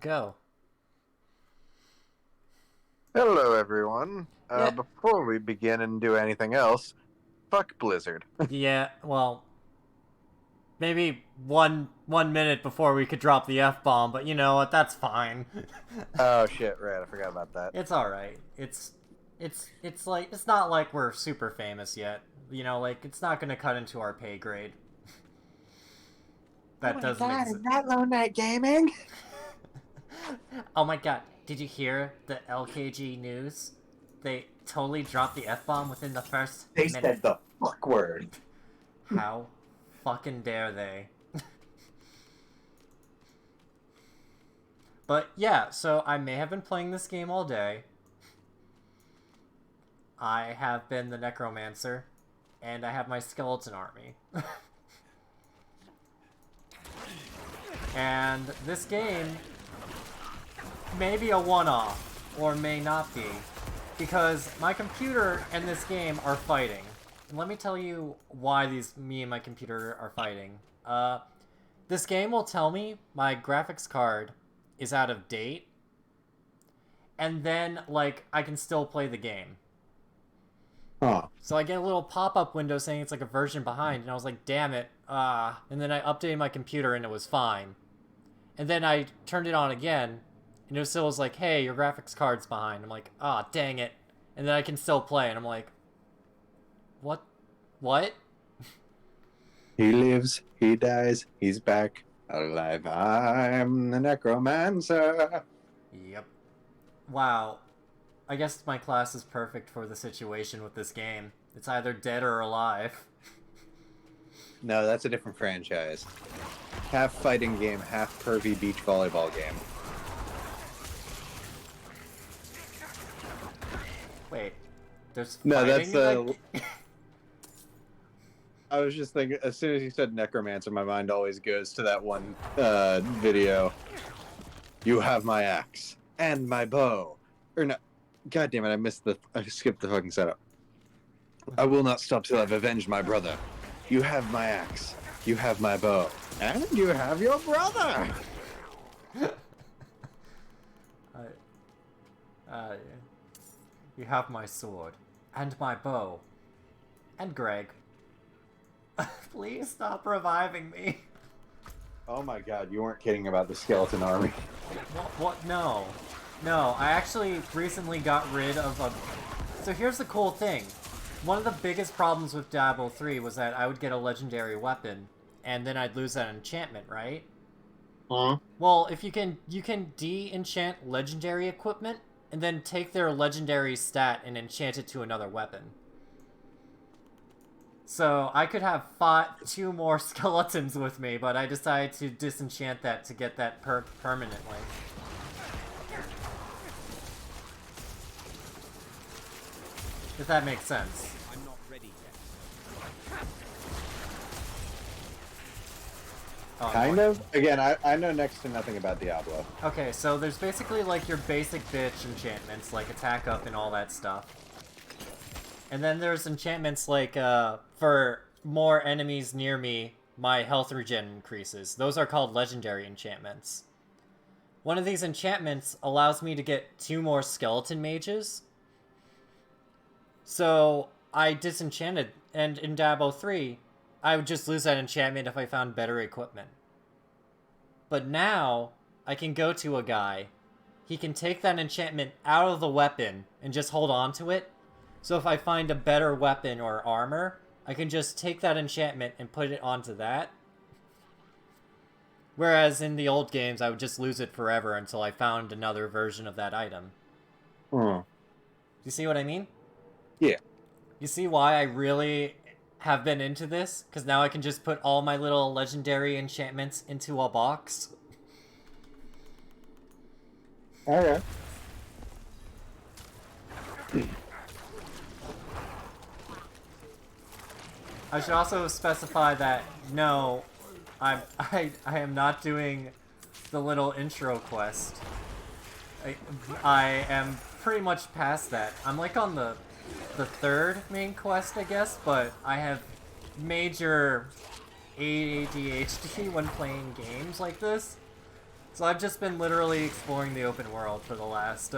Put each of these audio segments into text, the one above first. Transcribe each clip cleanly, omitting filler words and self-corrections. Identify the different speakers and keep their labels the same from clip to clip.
Speaker 1: Go.
Speaker 2: Hello, everyone.
Speaker 1: Yeah,
Speaker 2: Before we begin and do anything else, fuck Blizzard.
Speaker 1: yeah. Well, maybe one minute before we could drop the f bomb, but you know what? That's fine.
Speaker 2: Oh shit, right, I forgot about that.
Speaker 1: It's all right. It's like it's not like we're super famous yet. You know, like it's not gonna cut into our pay grade.
Speaker 2: Oh
Speaker 1: That
Speaker 2: my
Speaker 1: doesn't
Speaker 2: god,
Speaker 1: exist.
Speaker 2: is that Lone Knight Gaming?
Speaker 1: Oh my god! Did you hear the LKG news? They totally dropped the f bomb within the first
Speaker 2: They
Speaker 1: minute.
Speaker 2: said the fuck word.
Speaker 1: How fucking dare they? But yeah, so I may have been playing this game all day. I have been the Necromancer, and I have my skeleton army. And this game may be a one-off, or may not be, because my computer and this game are fighting. And let me tell you why me and my computer are fighting. This game will tell me my graphics card is out of date, and then, like, I can still play the game.
Speaker 2: Huh.
Speaker 1: So I get a little pop-up window saying it's like a version behind, and I was like, damn it, and then I updated my computer and it was fine. And then I turned it on again, and it still was like, hey, your graphics card's behind. I'm like, dang it. And then I can still play, and I'm like, what? What?
Speaker 2: He lives, he dies, he's back, alive. I'm the Necromancer.
Speaker 1: Yep. Wow. I guess my class is perfect for the situation with this game. It's either dead or alive.
Speaker 2: No, that's a different franchise. Half fighting game, half pervy beach volleyball game.
Speaker 1: Wait. There's
Speaker 2: No,
Speaker 1: fighting
Speaker 2: that's
Speaker 1: in that
Speaker 2: the. I was just thinking, as soon as you said Necromancer, my mind always goes to that one video. You have my axe and my bow. Or no, god damn it, I skipped the fucking setup. I will not stop till I've avenged my brother. You have my axe, you have my bow, and you have your brother!
Speaker 1: You have my sword. And my bow. And Greg. Please stop reviving me.
Speaker 2: Oh my god, you weren't kidding about the skeleton army.
Speaker 1: What? No. No, I actually recently got rid of a... So here's the cool thing. One of the biggest problems with Diablo 3 was that I would get a legendary weapon, and then I'd lose that enchantment, right?
Speaker 2: Huh?
Speaker 1: Well, if you can de-enchant legendary equipment, and then take their legendary stat and enchant it to another weapon. So I could have fought 2 more skeletons with me, but I decided to disenchant that to get that perk permanently. If that makes sense.
Speaker 3: I'm not ready yet.
Speaker 1: Oh,
Speaker 2: Kind of. Again, I know next to nothing about Diablo.
Speaker 1: Okay, so there's basically like your basic bitch enchantments, like attack up and all that stuff. And then there's enchantments like, for more enemies near me, my health regen increases. Those are called legendary enchantments. One of these enchantments allows me to get 2 more skeleton mages. So I disenchanted, and in Diablo 3, I would just lose that enchantment if I found better equipment. But now, I can go to a guy, he can take that enchantment out of the weapon and just hold on to it. So if I find a better weapon or armor, I can just take that enchantment and put it onto that. Whereas in the old games, I would just lose it forever until I found another version of that item.
Speaker 2: Hmm.
Speaker 1: You see what I mean?
Speaker 2: Yeah.
Speaker 1: You see why I really have been into this? Because now I can just put all my little legendary enchantments into a box.
Speaker 2: Okay.
Speaker 1: I should also specify that, no, I am not doing the little intro quest. I am pretty much past that. I'm like on the 3rd main quest, I guess, but I have major ADHD when playing games like this. So I've just been literally exploring the open world for the last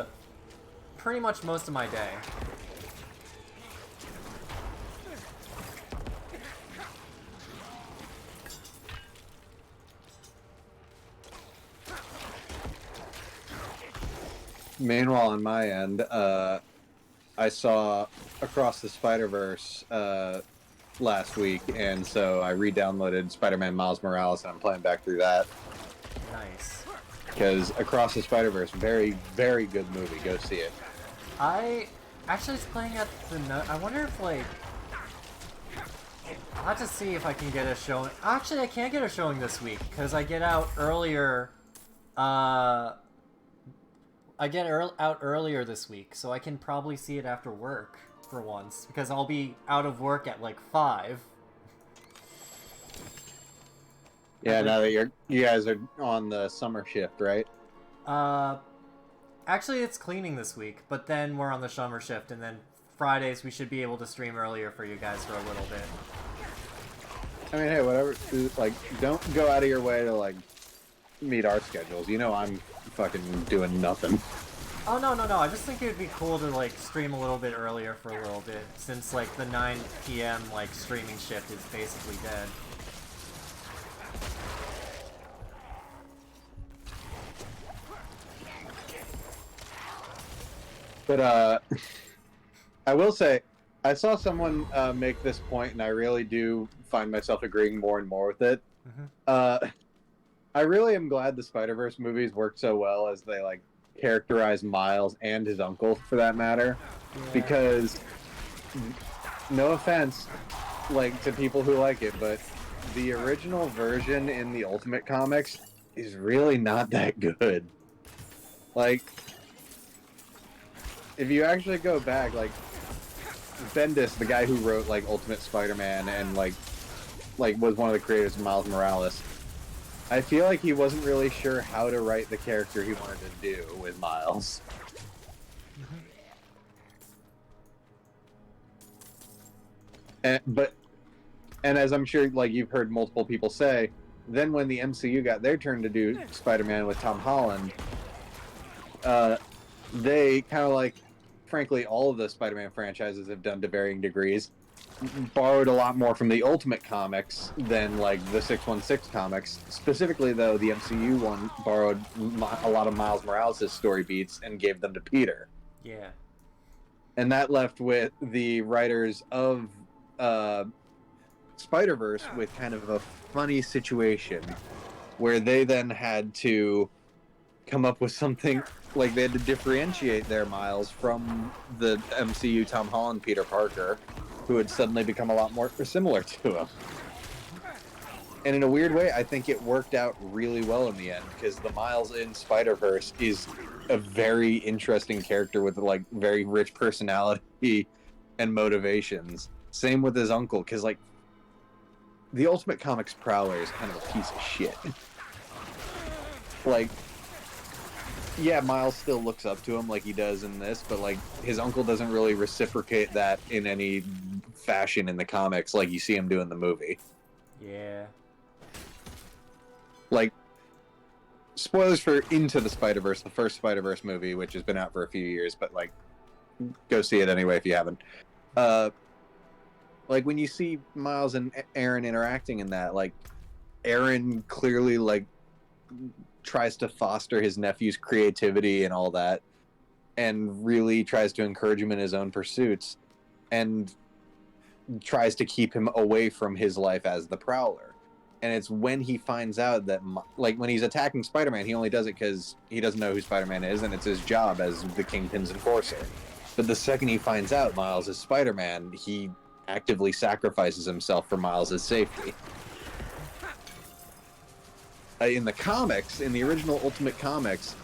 Speaker 1: pretty much most of my day.
Speaker 2: Meanwhile, on my end, I saw Across the Spider-Verse last week, and so I re-downloaded Spider-Man Miles Morales, and I'm playing back through that.
Speaker 1: Nice.
Speaker 2: Because Across the Spider-Verse, very, very good movie. Go see it.
Speaker 1: I actually was playing at the I wonder if, like... I'll have to see if I can get a showing. Actually, I can't get a showing this week, because I get out earlier... I get out earlier this week, so I can probably see it after work for once, because I'll be out of work at like 5.
Speaker 2: Yeah, now that you guys are on the summer shift, right?
Speaker 1: Actually it's cleaning this week, but then we're on the summer shift, and then Fridays we should be able to stream earlier for you guys for a little bit.
Speaker 2: I mean, hey, whatever. Like, don't go out of your way to, like, meet our schedules. You know I'm fucking doing nothing.
Speaker 1: Oh, no. I just think it would be cool to, like, stream a little bit earlier for a little bit, since, like, the 9 p.m., like, streaming shift is basically dead.
Speaker 2: But, I will say, I saw someone make this point, and I really do find myself agreeing more and more with it.
Speaker 1: Mm-hmm.
Speaker 2: I really am glad the Spider-Verse movies worked so well as they, like, characterize Miles and his uncle, for that matter.
Speaker 1: Yeah.
Speaker 2: Because, no offense, like, to people who like it, but the original version in the Ultimate Comics is really not that good. Like, if you actually go back, like, Bendis, the guy who wrote, like, Ultimate Spider-Man and, like was one of the creators of Miles Morales, I feel like he wasn't really sure how to write the character he wanted to do with Miles. And as I'm sure, like, you've heard multiple people say, then when the MCU got their turn to do Spider-Man with Tom Holland, they kind of, like, frankly, all of the Spider-Man franchises have done to varying degrees, borrowed a lot more from the Ultimate comics than, like, the 616 comics. Specifically, though, the MCU one borrowed a lot of Miles Morales' story beats and gave them to Peter.
Speaker 1: Yeah.
Speaker 2: And that left with the writers of Spider-Verse with kind of a funny situation where they then had to come up with something, like, they had to differentiate their Miles from the MCU Tom Holland Peter Parker, who had suddenly become a lot more similar to him. And in a weird way, I think it worked out really well in the end, because the Miles in Spider-Verse is a very interesting character with, like, very rich personality and motivations. Same with his uncle, because, like, the Ultimate Comics Prowler is kind of a piece of shit. Like, yeah, Miles still looks up to him like he does in this, but, like, his uncle doesn't really reciprocate that in any fashion in the comics like you see him do in the movie.
Speaker 1: Yeah.
Speaker 2: Like, spoilers for Into the Spider-Verse, the first Spider-Verse movie, which has been out for a few years, but, like, go see it anyway if you haven't. Like, when you see Miles and Aaron interacting in that, like, Aaron clearly, like, tries to foster his nephew's creativity and all that, and really tries to encourage him in his own pursuits, and tries to keep him away from his life as the Prowler. And it's when he finds out that, like, when he's attacking Spider-Man, he only does it because he doesn't know who Spider-Man is, and it's his job as the Kingpin's enforcer. But the second he finds out Miles is Spider-Man, he actively sacrifices himself for Miles' safety. In the comics, in the original Ultimate Comics,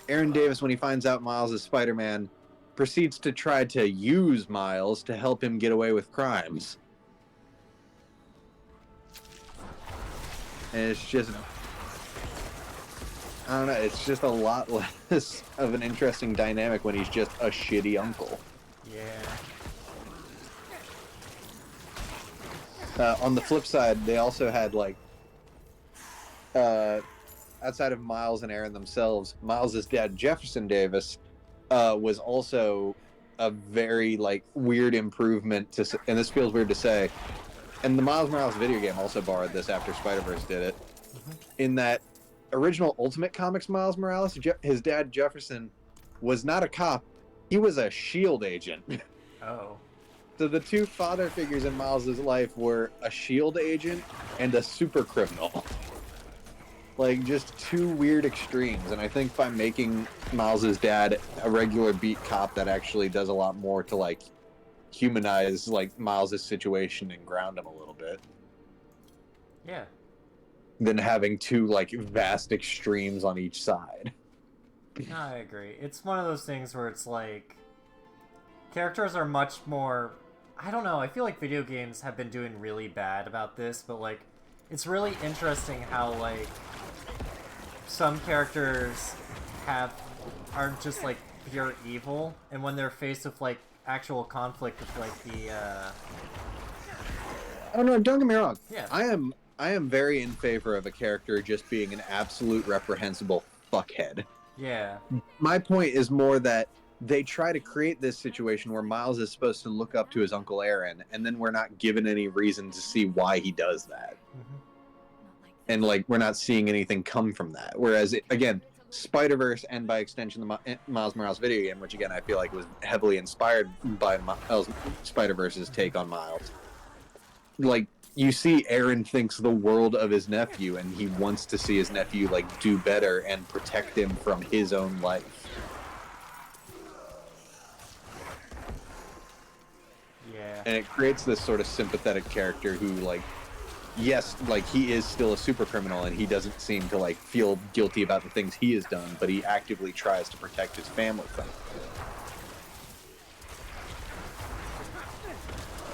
Speaker 2: Aaron Davis, when he finds out Miles is Spider-Man, proceeds to try to use Miles to help him get away with crimes. And it's just, I don't know, it's just a lot less of an interesting dynamic when he's just a shitty uncle.
Speaker 1: Yeah.
Speaker 2: On the flip side, they also had, like, outside of Miles and Aaron themselves, Miles's dad, Jefferson Davis, was also a very like weird improvement to, and this feels weird to say. And the Miles Morales video game also borrowed this after Spider-Verse did it. In that original Ultimate Comics Miles Morales, his dad Jefferson was not a cop; he was a SHIELD agent.
Speaker 1: Oh.
Speaker 2: So the two father figures in Miles's life were a SHIELD agent and a super criminal. Like, just two weird extremes. And I think by making Miles's dad a regular beat cop, that actually does a lot more to, like, humanize, like, Miles's situation and ground him a little bit.
Speaker 1: Yeah.
Speaker 2: Than having two, like, vast extremes on each side.
Speaker 1: No, I agree. It's one of those things where it's like... characters are much more... I don't know, I feel like video games have been doing really bad about this, but, like, it's really interesting how, like... some characters aren't just like pure evil, and when they're faced with like actual conflict with like the
Speaker 2: Oh no, don't get me wrong.
Speaker 1: Yeah.
Speaker 2: I am very in favor of a character just being an absolute reprehensible fuckhead.
Speaker 1: Yeah.
Speaker 2: My point is more that they try to create this situation where Miles is supposed to look up to his Uncle Aaron, and then we're not given any reason to see why he does that.
Speaker 1: Mm-hmm.
Speaker 2: And like we're not seeing anything come from that. Whereas again, Spider-Verse and by extension the Miles Morales video game, which again I feel like was heavily inspired by Spider-Verse's take on Miles. Like you see, Aaron thinks the world of his nephew, and he wants to see his nephew like do better and protect him from his own life.
Speaker 1: Yeah.
Speaker 2: And it creates this sort of sympathetic character who like. Yes, like he is still a super criminal and he doesn't seem to like feel guilty about the things he has done, but he actively tries to protect his family from it.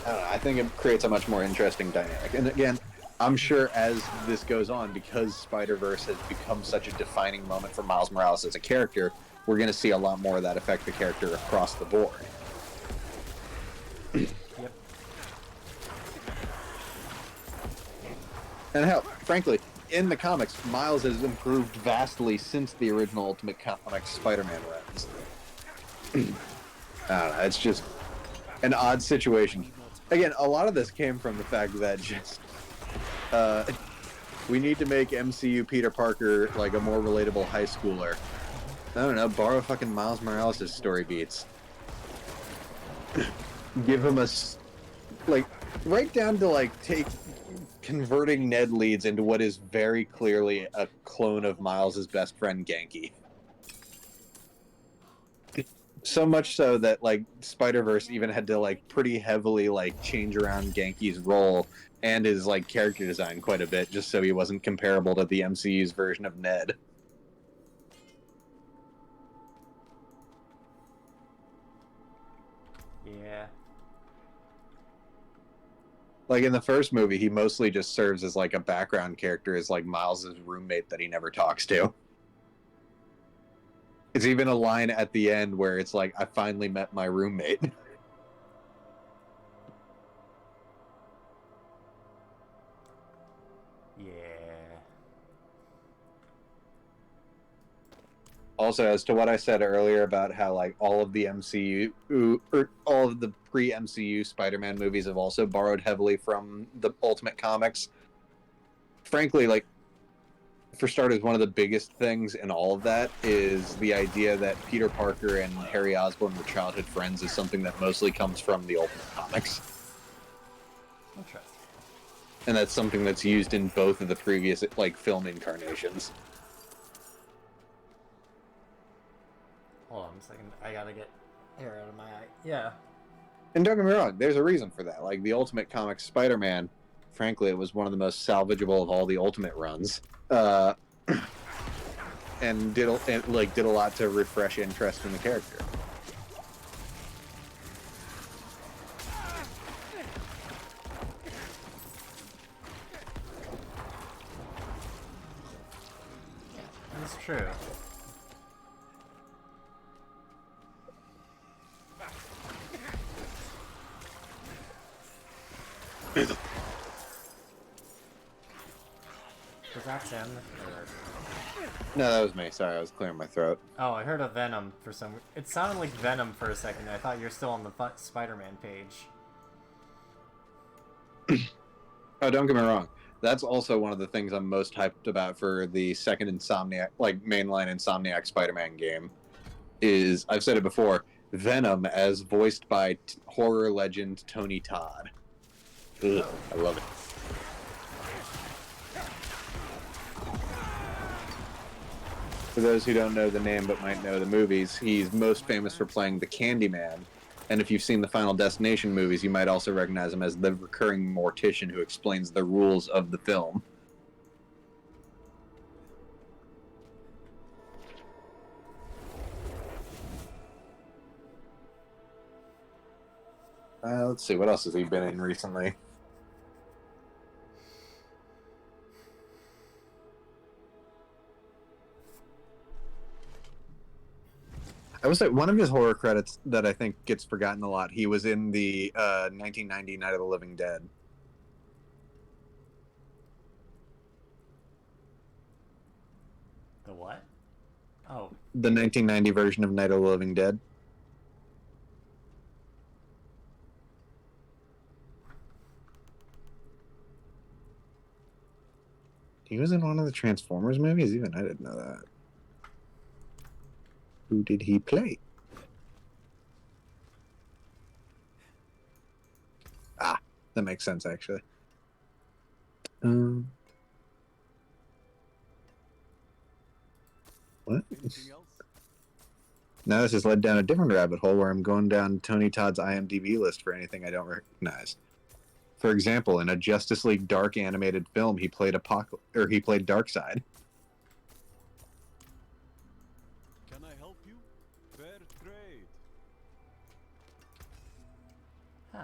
Speaker 2: I don't know, I think it creates a much more interesting dynamic. And again, I'm sure as this goes on, because Spider-Verse has become such a defining moment for Miles Morales as a character, we're going to see a lot more of that affect the character across the board.
Speaker 1: Yep.
Speaker 2: And hell, frankly, in the comics, Miles has improved vastly since the original Ultimate Comics Spider-Man runs. I don't know, it's just an odd situation. Again, a lot of this came from the fact that just we need to make MCU Peter Parker like a more relatable high schooler. I don't know, borrow fucking Miles Morales' story beats. Give him a like right down to like converting Ned Leeds into what is very clearly a clone of Miles's best friend Genki. So much so that like Spider-Verse even had to like pretty heavily like change around Genki's role and his like character design quite a bit just so he wasn't comparable to the MCU's version of Ned.
Speaker 1: Yeah.
Speaker 2: Like in the first movie, he mostly just serves as like a background character, as like Miles's roommate that he never talks to. It's even a line at the end where it's like, I finally met my roommate.
Speaker 1: Yeah.
Speaker 2: Also, as to what I said earlier about how like all of the MCU or all of the pre-MCU Spider-Man movies have also borrowed heavily from the Ultimate Comics. Frankly, like for starters, one of the biggest things in all of that is the idea that Peter Parker and Harry Osborn were childhood friends is something that mostly comes from the Ultimate Comics.
Speaker 1: Interesting.
Speaker 2: And that's something that's used in both of the previous like film incarnations.
Speaker 1: Hold on a second. I gotta get hair out of my eye. Yeah.
Speaker 2: And don't get me wrong, there's a reason for that. Like the Ultimate Comics Spider-Man, frankly, it was one of the most salvageable of all the Ultimate runs, and did a lot to refresh interest in the character.
Speaker 1: That's true. Because that's him. Or...
Speaker 2: No, that was me. Sorry, I was clearing my throat.
Speaker 1: Oh, I heard a Venom for some... It sounded like Venom for a second. I thought you're still on the Spider-Man page.
Speaker 2: Oh, don't get me wrong. That's also one of the things I'm most hyped about for the second Insomniac, like mainline Insomniac Spider-Man game. Is I've said it before, Venom as voiced by horror legend Tony Todd. Ugh, I love it. For those who don't know the name but might know the movies, he's most famous for playing the Candyman. And if you've seen the Final Destination movies, you might also recognize him as the recurring mortician who explains the rules of the film. Let's see, what else has he been in recently? I would say one of his horror credits that I think gets forgotten a lot. He was in the 1990 Night of the Living Dead.
Speaker 1: The what? Oh.
Speaker 2: The 1990 version of Night of the Living Dead. He was in one of the Transformers movies? Even I didn't know that. Who did he play? Ah, that makes sense, actually. What?
Speaker 3: Anything else?
Speaker 2: Now this has led down a different rabbit hole where I'm going down Tony Todd's IMDb list for anything I don't recognize. For example, in a Justice League Dark animated film, he played Darkseid.
Speaker 3: Can I help you? Fair trade.
Speaker 1: Huh.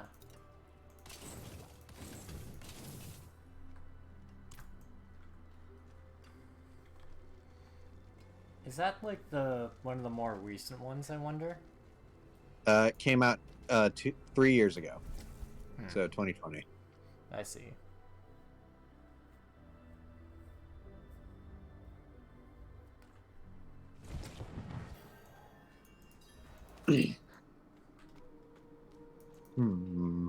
Speaker 1: Is that like one of the more recent ones, I wonder?
Speaker 2: It came out 3 years ago,
Speaker 1: Hmm.
Speaker 2: so 2020.
Speaker 1: I see.
Speaker 2: Hmm.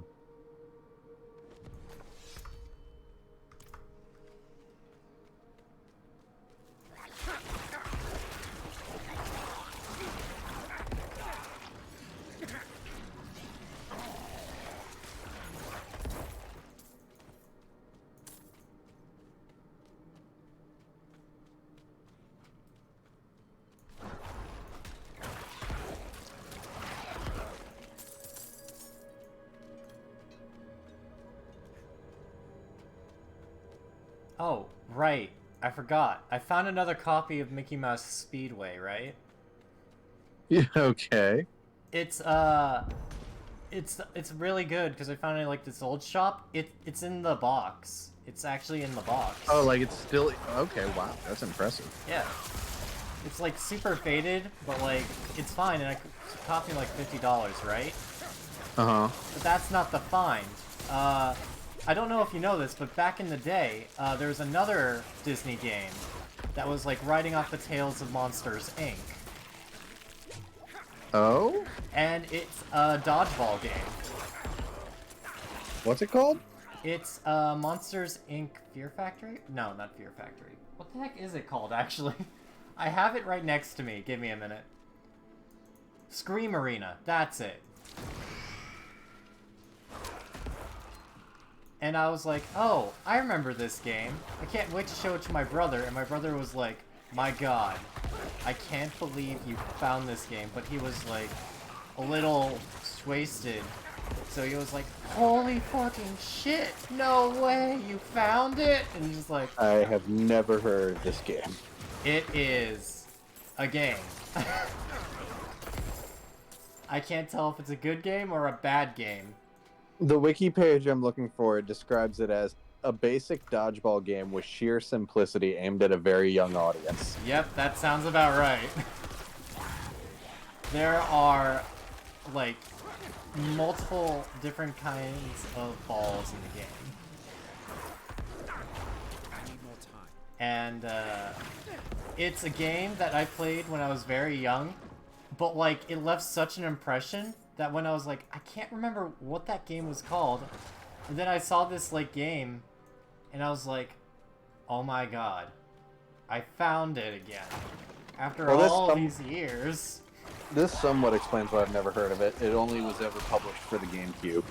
Speaker 1: Oh, right. I forgot. I found another copy of Mickey Mouse Speedway, right?
Speaker 2: Yeah, okay.
Speaker 1: It's it's really good because I found it like this old shop. It's in the box. It's actually in the box.
Speaker 2: Oh, like it's still okay. Wow, that's impressive.
Speaker 1: Yeah. It's like super faded, but like it's fine, and it cost me like $50, right?
Speaker 2: Uh huh.
Speaker 1: But that's not the find. I don't know if you know this, but back in the day, there was another Disney game that was like riding off the tails of Monsters, Inc.
Speaker 2: Oh,
Speaker 1: And it's a dodgeball game.
Speaker 2: what's it called?
Speaker 1: It's Monsters, Inc. Fear Factory? No, not Fear Factory. What the heck is it called, actually? I have it right next to me. Give me a minute. Scream Arena. That's it. And I was like, oh, I remember this game. I can't wait to show it to my brother. And my brother was like, my god, I can't believe you found this game. But he was like a little wasted. So he was like, holy fucking shit, no way, you found it? And he's like,
Speaker 2: I have never heard of this game.
Speaker 1: it is a game. I can't tell if it's a good game or a bad game.
Speaker 2: The wiki page I'm looking for describes it as a basic dodgeball game with sheer simplicity aimed at a very young audience.
Speaker 1: Yep, that sounds about right. There are, like, multiple different kinds of balls in the game.
Speaker 3: I need more time.
Speaker 1: And, it's a game that I played when I was very young, but like it left such an impression that when I was like, I can't remember what that game was called, and then I saw this like game, and I was like, oh my god, I found it again after
Speaker 2: Well,
Speaker 1: all these years.
Speaker 2: This somewhat explains why I've never heard of it. It only was ever published for the GameCube.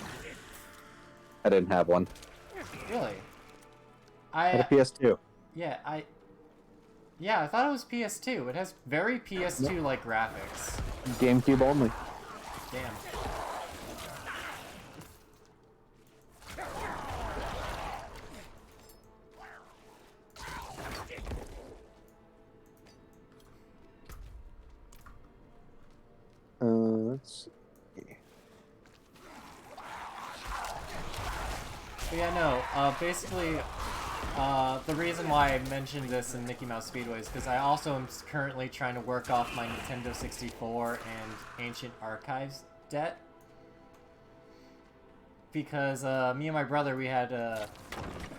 Speaker 2: I didn't have one.
Speaker 1: Really?
Speaker 2: I had a PS2.
Speaker 1: Yeah, I thought it was PS2. It has very PS2-like graphics.
Speaker 2: GameCube only.
Speaker 1: Damn.
Speaker 2: Let's see.
Speaker 1: But yeah, no, basically, the reason why I mentioned this in Mickey Mouse Speedway is because I also am currently trying to work off my Nintendo 64 and Ancient Archives debt. Because me and my brother, we had,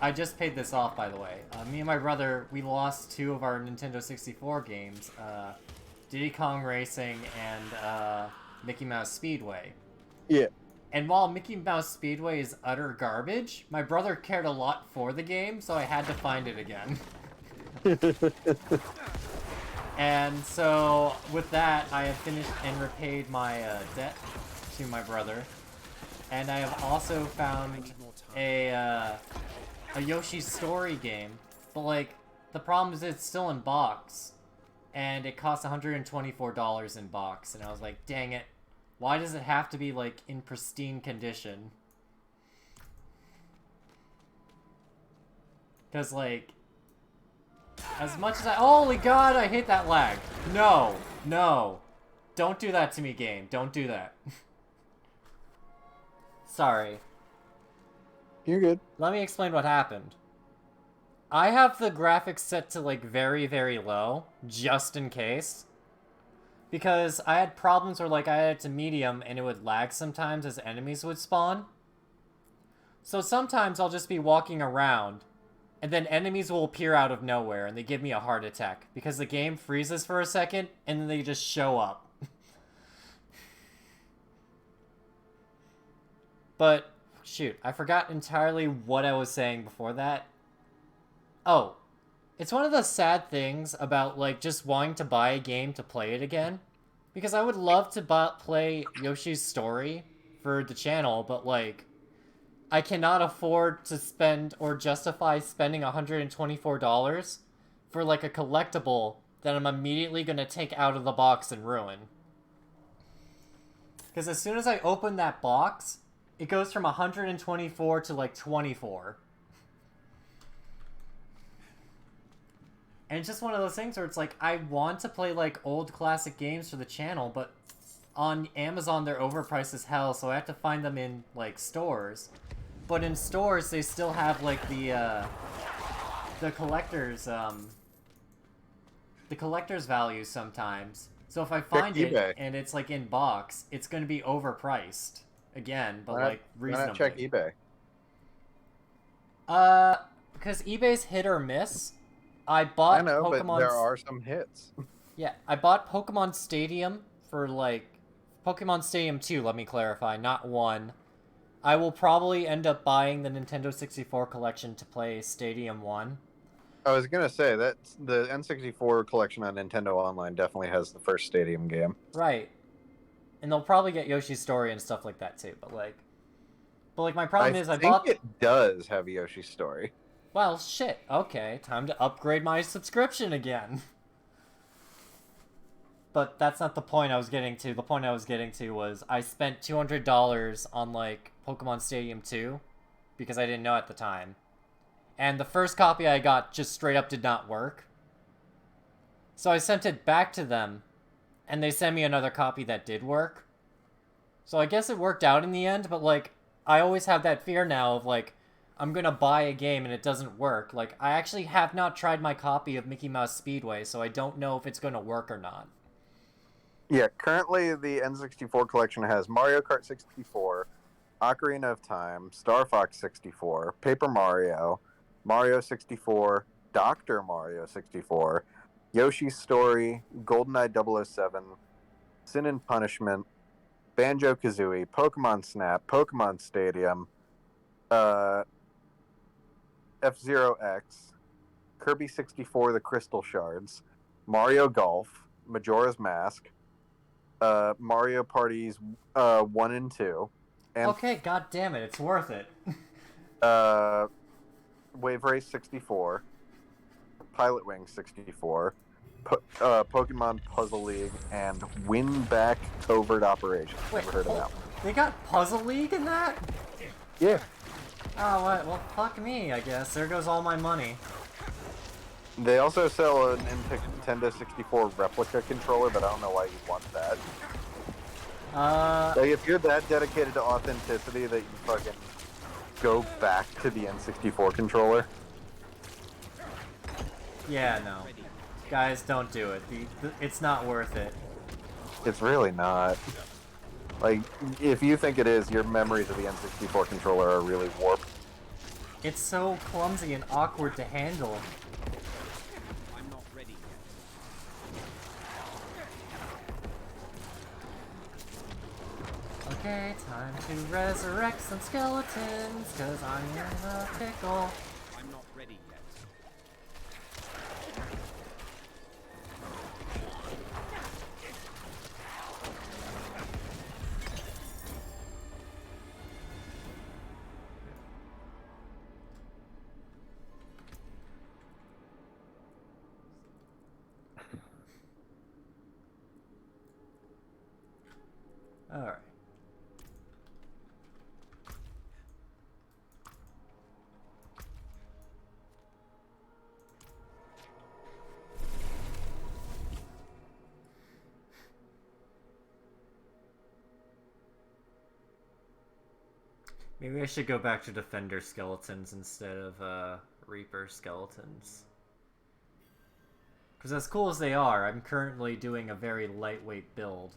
Speaker 1: I just paid this off, by the way. Me and my brother, we lost 2 of our Nintendo 64 games, Diddy Kong Racing and Mickey Mouse Speedway.
Speaker 2: Yeah.
Speaker 1: And while Mickey Mouse Speedway is utter garbage, my brother cared a lot for the game, so I had to find it again. And so, with that, I have finished and repaid my debt to my brother. And I have also found a Yoshi's Story game. But, like, the problem is it's still in box. And it costs $124 in box. And I was like, dang it. Why does it have to be, like, in pristine condition? Because, like, as much as holy god, I hate that lag. No. No. Don't do that to me, game. Don't do that. Sorry.
Speaker 2: You're good.
Speaker 1: Let me explain what happened. I have the graphics set to, like, very, very low, just in case. Because I had problems where, like, I had it to medium and it would lag sometimes as enemies would spawn. So sometimes I'll just be walking around, and then enemies will appear out of nowhere and they give me a heart attack. Because the game freezes for a second, and then they just show up. But, shoot, I forgot entirely what I was saying before that. Oh, it's one of the sad things about, like, just wanting to buy a game to play it again. Because I would love to play Yoshi's Story for the channel, but, like, I cannot afford to spend or justify spending $124 for, like, a collectible that I'm immediately going to take out of the box and ruin. Because as soon as I open that box, it goes from 124 to, like, 24. And it's just one of those things where it's like, I want to play, like, old classic games for the channel, but on Amazon they're overpriced as hell, so I have to find them in, like, stores. But in stores, they still have, like, the collector's value sometimes. So if I find it,
Speaker 2: eBay.
Speaker 1: and it's, like, in box, it's going to be overpriced. Again, but, like, reasonably.
Speaker 2: Why not check eBay?
Speaker 1: Because eBay's hit or miss. I bought
Speaker 2: I know,
Speaker 1: Pokemon.
Speaker 2: but there are some hits.
Speaker 1: Yeah, I bought Pokemon Stadium for, like, Pokemon Stadium 2, let me clarify, not 1. I will probably end up buying the Nintendo 64 collection to play Stadium 1.
Speaker 2: I was gonna say that the N64 collection on Nintendo Online definitely has the first Stadium game.
Speaker 1: Right. And they'll probably get Yoshi's Story and stuff like that, too, but, like, my problem is I bought...
Speaker 2: it does have Yoshi's Story.
Speaker 1: Well, shit. Okay, time to upgrade my subscription again. But that's not the point I was getting to. The point I was getting to was I spent $200 on, like, Pokemon Stadium 2 because I didn't know at the time. And the first copy I got just straight up did not work. So I sent it back to them, and they sent me another copy that did work. So I guess it worked out in the end, but, like, I always have that fear now of, like, I'm gonna buy a game and it doesn't work. Like, I actually have not tried my copy of Mickey Mouse Speedway, so I don't know if it's gonna work or not.
Speaker 2: Yeah, currently the N64 collection has Mario Kart 64, Ocarina of Time, Star Fox 64, Paper Mario, Mario 64, Dr. Mario 64, Yoshi's Story, GoldenEye 007, Sin and Punishment, Banjo-Kazooie, Pokemon Snap, Pokemon Stadium, F-Zero X, Kirby 64 The Crystal Shards, Mario Golf, Majora's Mask, Mario Parties 1 and 2, and
Speaker 1: Okay, god damn it, it's worth it.
Speaker 2: Wave Race 64, Pilot Wing 64, Pokemon Puzzle League, and Winback Covert Operations.
Speaker 1: Wait,
Speaker 2: Never heard of that one.
Speaker 1: they got Puzzle League in that?
Speaker 2: Yeah.
Speaker 1: Oh, what? Well, fuck me, I guess. There goes all my money.
Speaker 2: They also sell a Nintendo 64 replica controller, but I don't know why you want that. Like, if you're that dedicated to authenticity that you fucking go back to the N64 controller.
Speaker 1: Yeah, no. Guys, don't do it. It's not worth it.
Speaker 2: It's really not. Like, if you think it is, your memories of the N64 controller are really warped.
Speaker 1: It's so clumsy and awkward to handle.
Speaker 3: I'm not ready yet.
Speaker 1: Okay, time to resurrect some skeletons, cause I'm in a pickle.
Speaker 3: I'm not ready yet.
Speaker 1: Alright. Maybe I should go back to Defender skeletons instead of Reaper skeletons. Because as cool as they are, I'm currently doing a very lightweight build.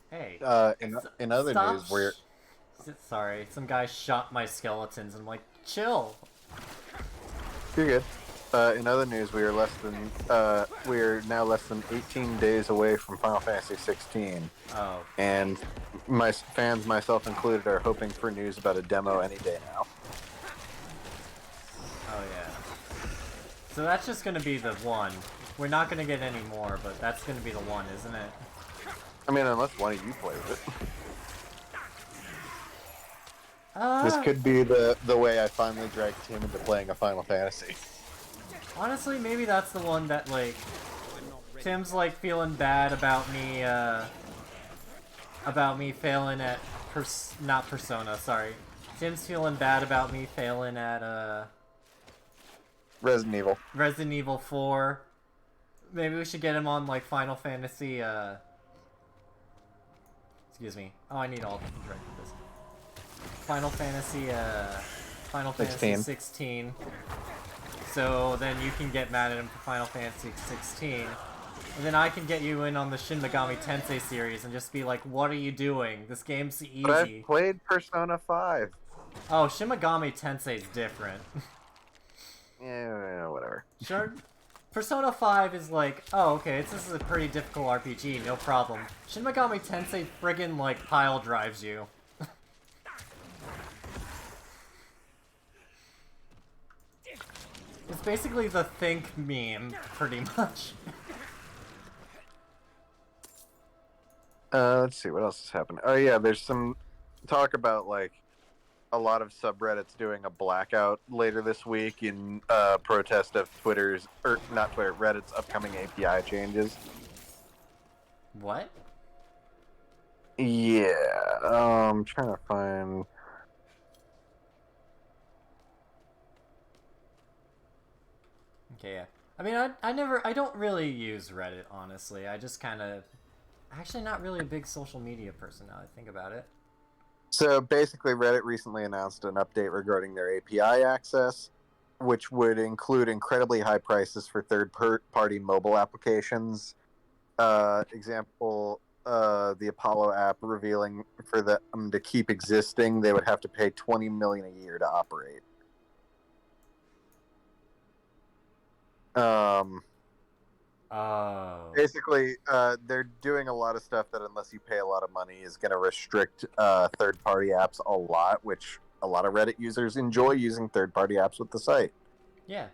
Speaker 1: Hey.
Speaker 2: In other
Speaker 1: Stop
Speaker 2: news, we're...
Speaker 1: Sorry, some guy shot my skeletons and I'm like, chill.
Speaker 2: You're good. In other news, we are now less than 18 days away from Final Fantasy 16.
Speaker 1: Oh.
Speaker 2: And my fans, myself included, are hoping for news about a demo any day now.
Speaker 1: Oh yeah. So that's just gonna be the one. We're not gonna get any more, but that's gonna be the one, isn't it?
Speaker 2: I mean, unless one of you plays it. This could be the way I finally dragged Tim into playing a Final Fantasy.
Speaker 1: Honestly, maybe that's the one that, like, Tim's, like, feeling bad about me failing at, not Persona, sorry. Tim's feeling bad about me failing at,
Speaker 2: Resident Evil.
Speaker 1: Resident Evil 4. Maybe we should get him on, like, Final Fantasy, excuse me. Oh, I need all the drink for this. Final Fantasy 16. So then you can get mad at him for Final Fantasy 16. And then I can get you in on the Shin Megami Tensei series and just be like, what are you doing? This game's easy.
Speaker 2: But I've played Persona 5.
Speaker 1: Oh, Shin Megami Tensei's different.
Speaker 2: Yeah, whatever.
Speaker 1: Sure. Persona 5 is like, oh, okay, this is a pretty difficult RPG, no problem. Shin Megami Tensei friggin', like, pile drives you. It's basically the Think meme, pretty much.
Speaker 2: Let's see, what else is happening? Oh yeah, there's some talk about, like, a lot of subreddits doing a blackout later this week in protest of Reddit's upcoming API changes.
Speaker 1: What?
Speaker 2: Yeah, I'm trying to find...
Speaker 1: Okay, yeah. I mean, I don't really use Reddit, honestly. I just kind of... Actually, not really a big social media person now that I think about it.
Speaker 2: So basically, Reddit recently announced an update regarding their API access, which would include incredibly high prices for third-party mobile applications. Example, the Apollo app revealing for them to keep existing, they would have to pay $20 million a year to operate.
Speaker 1: Oh.
Speaker 2: Basically, they're doing a lot of stuff that, unless you pay a lot of money, is going to restrict third-party apps a lot, which a lot of Reddit users enjoy using third-party apps with the site.
Speaker 1: Yeah.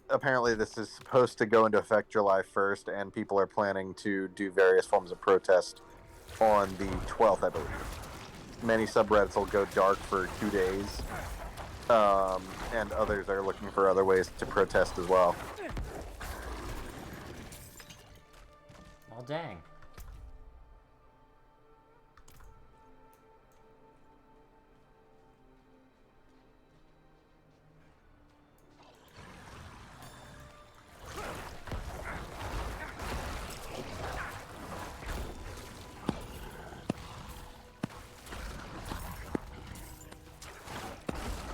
Speaker 2: Apparently, this is supposed to go into effect July 1st, and people are planning to do various forms of protest on the 12th, I believe. Many subreddits will go dark for 2 days, and others are looking for other ways to protest as well.
Speaker 1: Well, dang.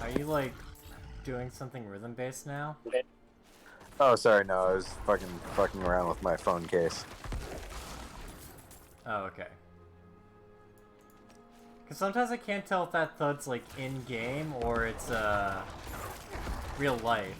Speaker 1: Are you, like, doing something rhythm-based now?
Speaker 2: Oh, sorry, no, I was fucking around with my phone case.
Speaker 1: Oh, okay. Because sometimes I can't tell if that thud's, like, in-game or it's, real life.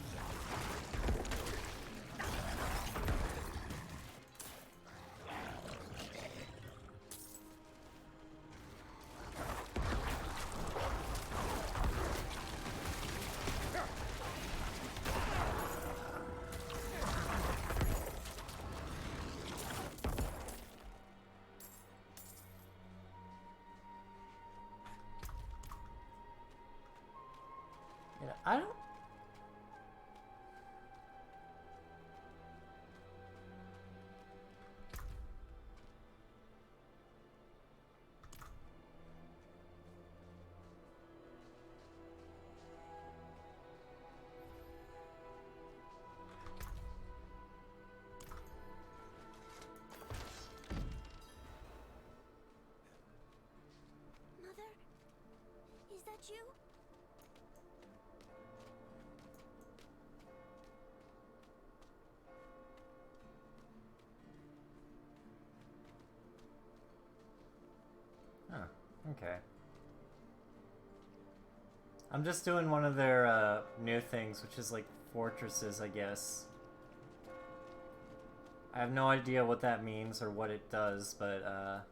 Speaker 1: Yeah, I don't...
Speaker 4: Mother? Is that you?
Speaker 1: Huh, okay. I'm just doing one of their, new things, which is, like, fortresses, I guess. I have no idea what that means or what it does, but,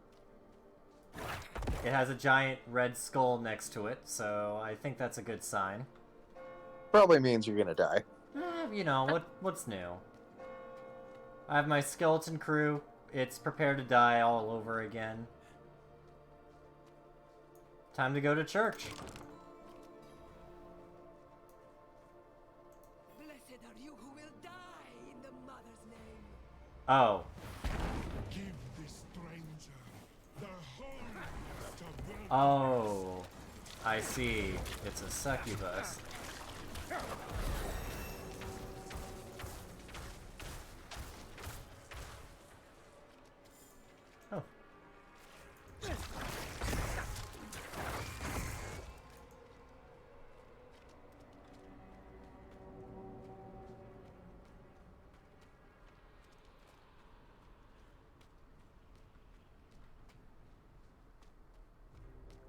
Speaker 1: it has a giant red skull next to it, so I think that's a good sign.
Speaker 2: Probably means you're gonna die.
Speaker 1: You know, what's new? I have my skeleton crew. It's prepared to die all over again. Time to go to church.
Speaker 5: Blessed are you who will die in the Mother's name.
Speaker 1: Oh.
Speaker 3: Give this stranger the holiest of welcome.
Speaker 1: Oh. I see. It's a succubus. Oh.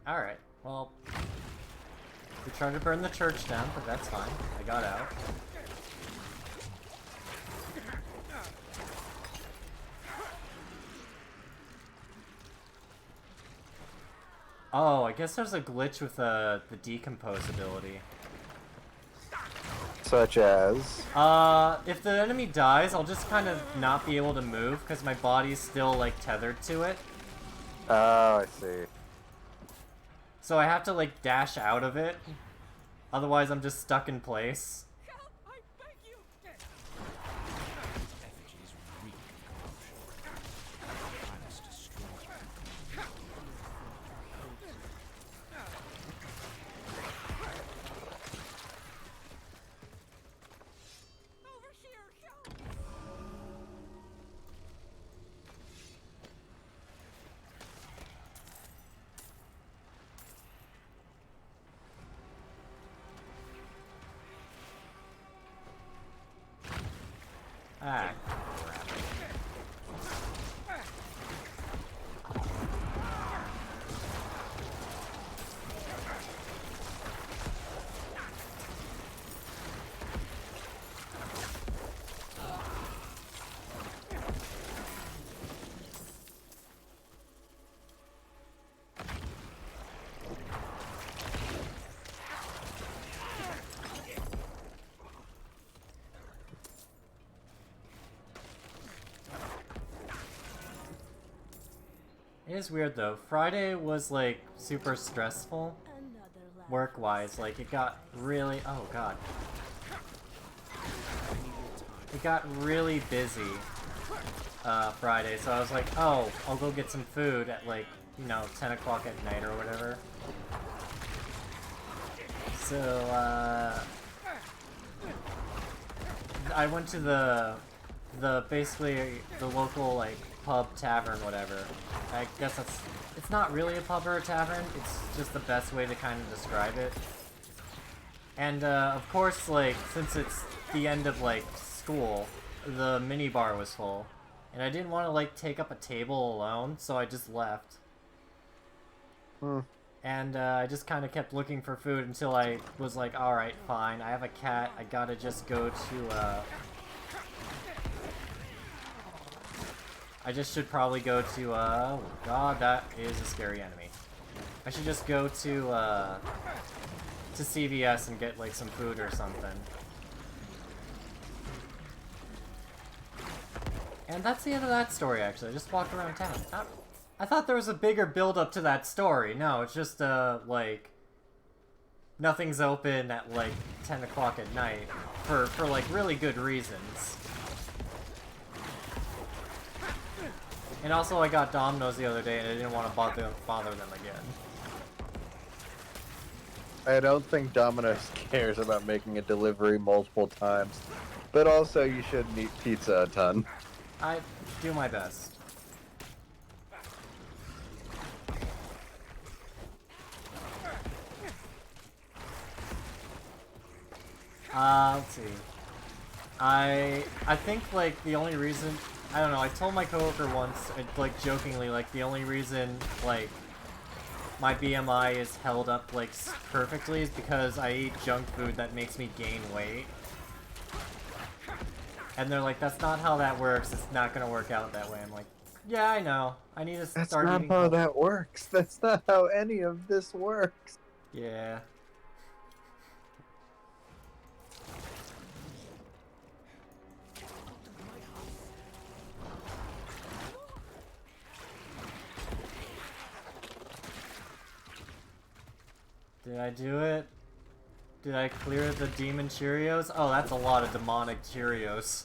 Speaker 1: Alright, well... We tried to burn the church down, but that's fine. I got out. Oh, I guess there's a glitch with the decompose ability.
Speaker 2: Such as...
Speaker 1: If the enemy dies, I'll just kind of not be able to move, because my body's still, like, tethered to it.
Speaker 2: Oh, I see.
Speaker 1: So I have to, like, dash out of it. Otherwise, I'm just stuck in place.
Speaker 5: Help, I beg you.
Speaker 3: Effigies reek of corruption. Planets destroyed.
Speaker 5: Over here, help.
Speaker 1: Ah, crap. It is weird though. Friday was like super stressful
Speaker 4: Another laugh.
Speaker 1: work-wise. Like it got really, oh god. It got really busy Friday, so I was like, oh, I'll go get some food at like, you know, 10 o'clock at night or whatever. So I went to the basically the local like pub tavern whatever. I guess it's not really a pub or a tavern, it's just the best way to kind of describe it. And of course, like, since it's the end of like school, the mini bar was full. And I didn't want to like take up a table alone, so I just left. And I just kind of kept looking for food until I was like, alright, fine, I have a cat, I gotta just go to, I just should probably go to, oh god, that is a scary enemy. I should just go to CVS and get, like, some food or something. And that's the end of that story, actually. I just walked around town. I thought there was a bigger build-up to that story. No, it's just, like, nothing's open at, like, 10 o'clock at night for, like, really good reasons. And also, I got Domino's the other day, and I didn't want to bother them again.
Speaker 2: I don't think Domino's cares about making a delivery multiple times, but also you shouldn't eat pizza a ton.
Speaker 1: I do my best. Let's see. I think, like, the only reason... I don't know, I told my coworker once, like, jokingly, like, the only reason, like, my BMI is held up, like, perfectly is because I eat junk food that makes me gain weight. And they're like, that's not how that works, it's not gonna work out that way. I'm like, yeah, I know. I need to start
Speaker 2: That's not
Speaker 1: eating
Speaker 2: how
Speaker 1: healthy.
Speaker 2: that works. That's not how any of this works.
Speaker 1: Yeah. Did I do it? Did I clear the demon Cheerios? Oh, that's a lot of demonic Cheerios.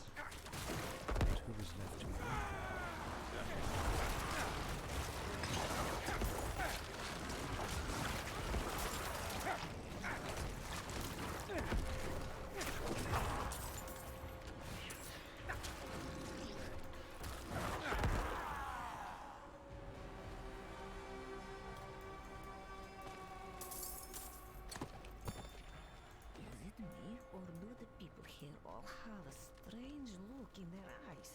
Speaker 5: Is it me, or do the people here all have a strange look in their eyes?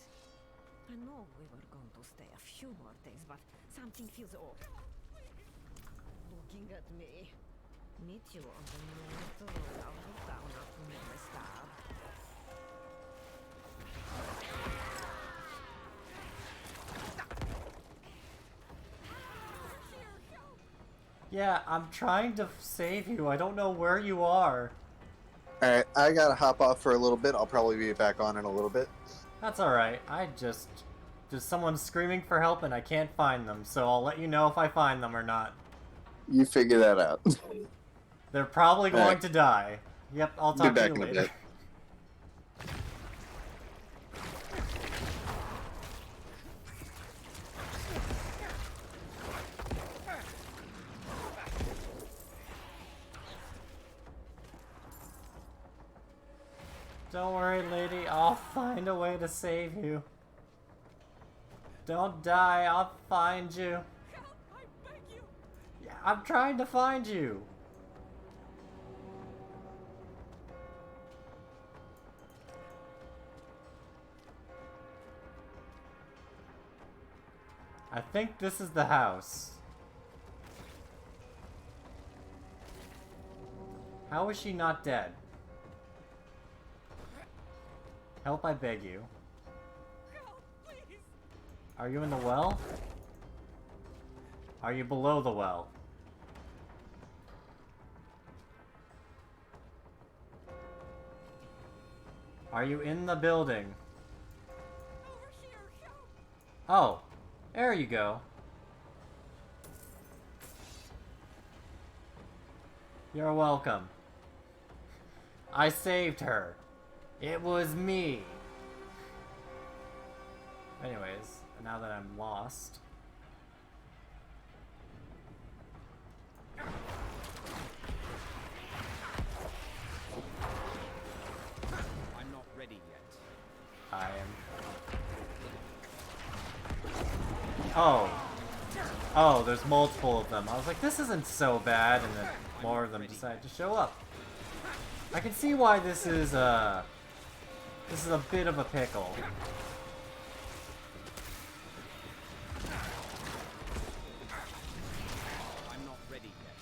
Speaker 5: I know we were going to stay a few more days, but something feels off. Looking at me. Meet you on the north road out of town after my star.
Speaker 1: Yeah, I'm trying to save you. I don't know where you are.
Speaker 2: Alright, I gotta hop off for a little bit. I'll probably be back on in a little bit.
Speaker 1: That's alright. Just someone's screaming for help and I can't find them, so I'll let you know if I find them or not.
Speaker 2: You figure that out.
Speaker 1: They're probably going
Speaker 2: Alright.
Speaker 1: to die. Yep, I'll
Speaker 2: Be
Speaker 1: talk to
Speaker 2: back
Speaker 1: you
Speaker 2: in a
Speaker 1: later.
Speaker 2: bit.
Speaker 1: Don't worry, lady. I'll find a way to save you. Don't die. I'll find you.
Speaker 5: Help! I beg you!
Speaker 1: Yeah, I'm trying to find you. I think this is the house. How is she not dead? Help, I beg you. Are you in the well? Are you below the well? Are you in the building? Oh, there you go. You're welcome. I saved her. It was me. Anyways, now that I'm lost.
Speaker 3: I'm not ready yet.
Speaker 1: I am. Oh. Oh, there's multiple of them. I was like, this isn't so bad, and then more of them decide to show up. I can see why this is a bit of a pickle.
Speaker 3: I'm not ready yet.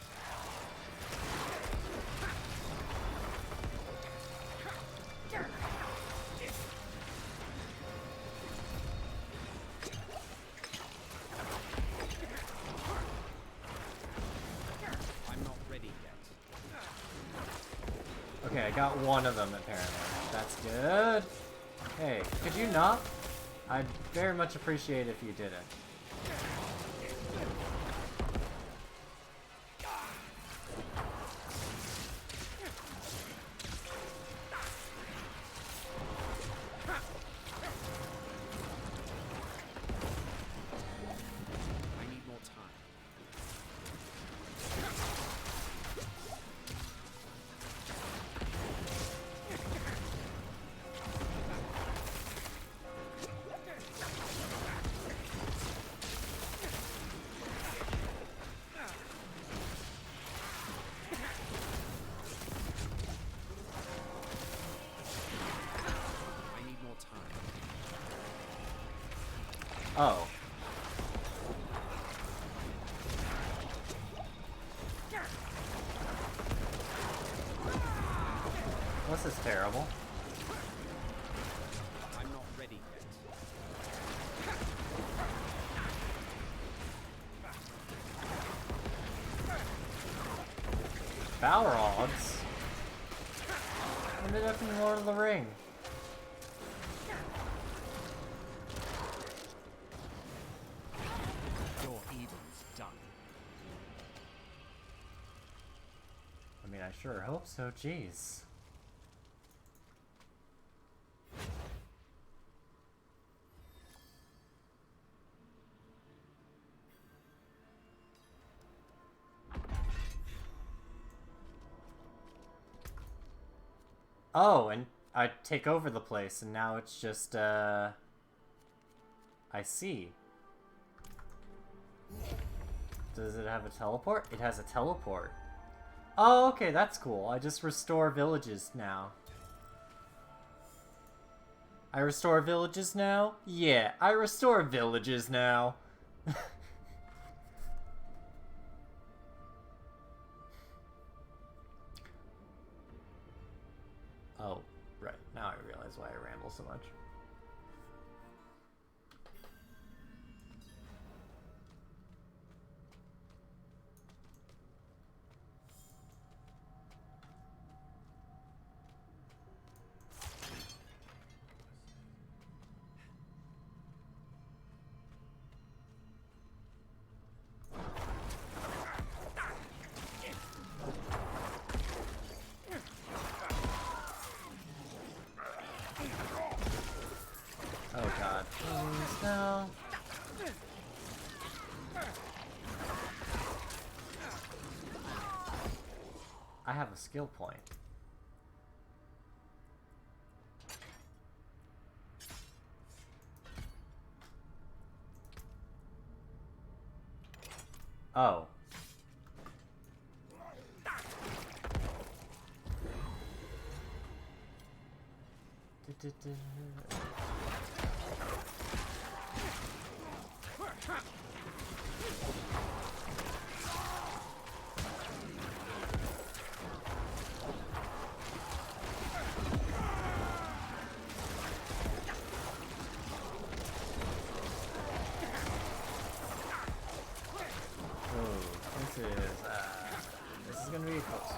Speaker 3: I'm not ready yet.
Speaker 1: Okay, I got one of them apparently. That's good. Hey, could you not? I'd very much appreciate if you did it.
Speaker 3: I need more time. I need more time.
Speaker 1: Oh. This is terrible.
Speaker 3: I'm not ready yet.
Speaker 1: Balrogs? Ended up in Lord of the Ring.
Speaker 3: Your evil's done.
Speaker 1: I mean, I sure hope so, jeez. Oh, and I take over the place, and now it's just, I see. Does it have a teleport? It has a teleport. Oh, okay, that's cool. I just restore villages now. I restore villages now? Yeah, I restore villages now. Oh, right. Now I realize why I ramble so much. Oh god. Please, no. I have a skill point. Oh. This is gonna be close.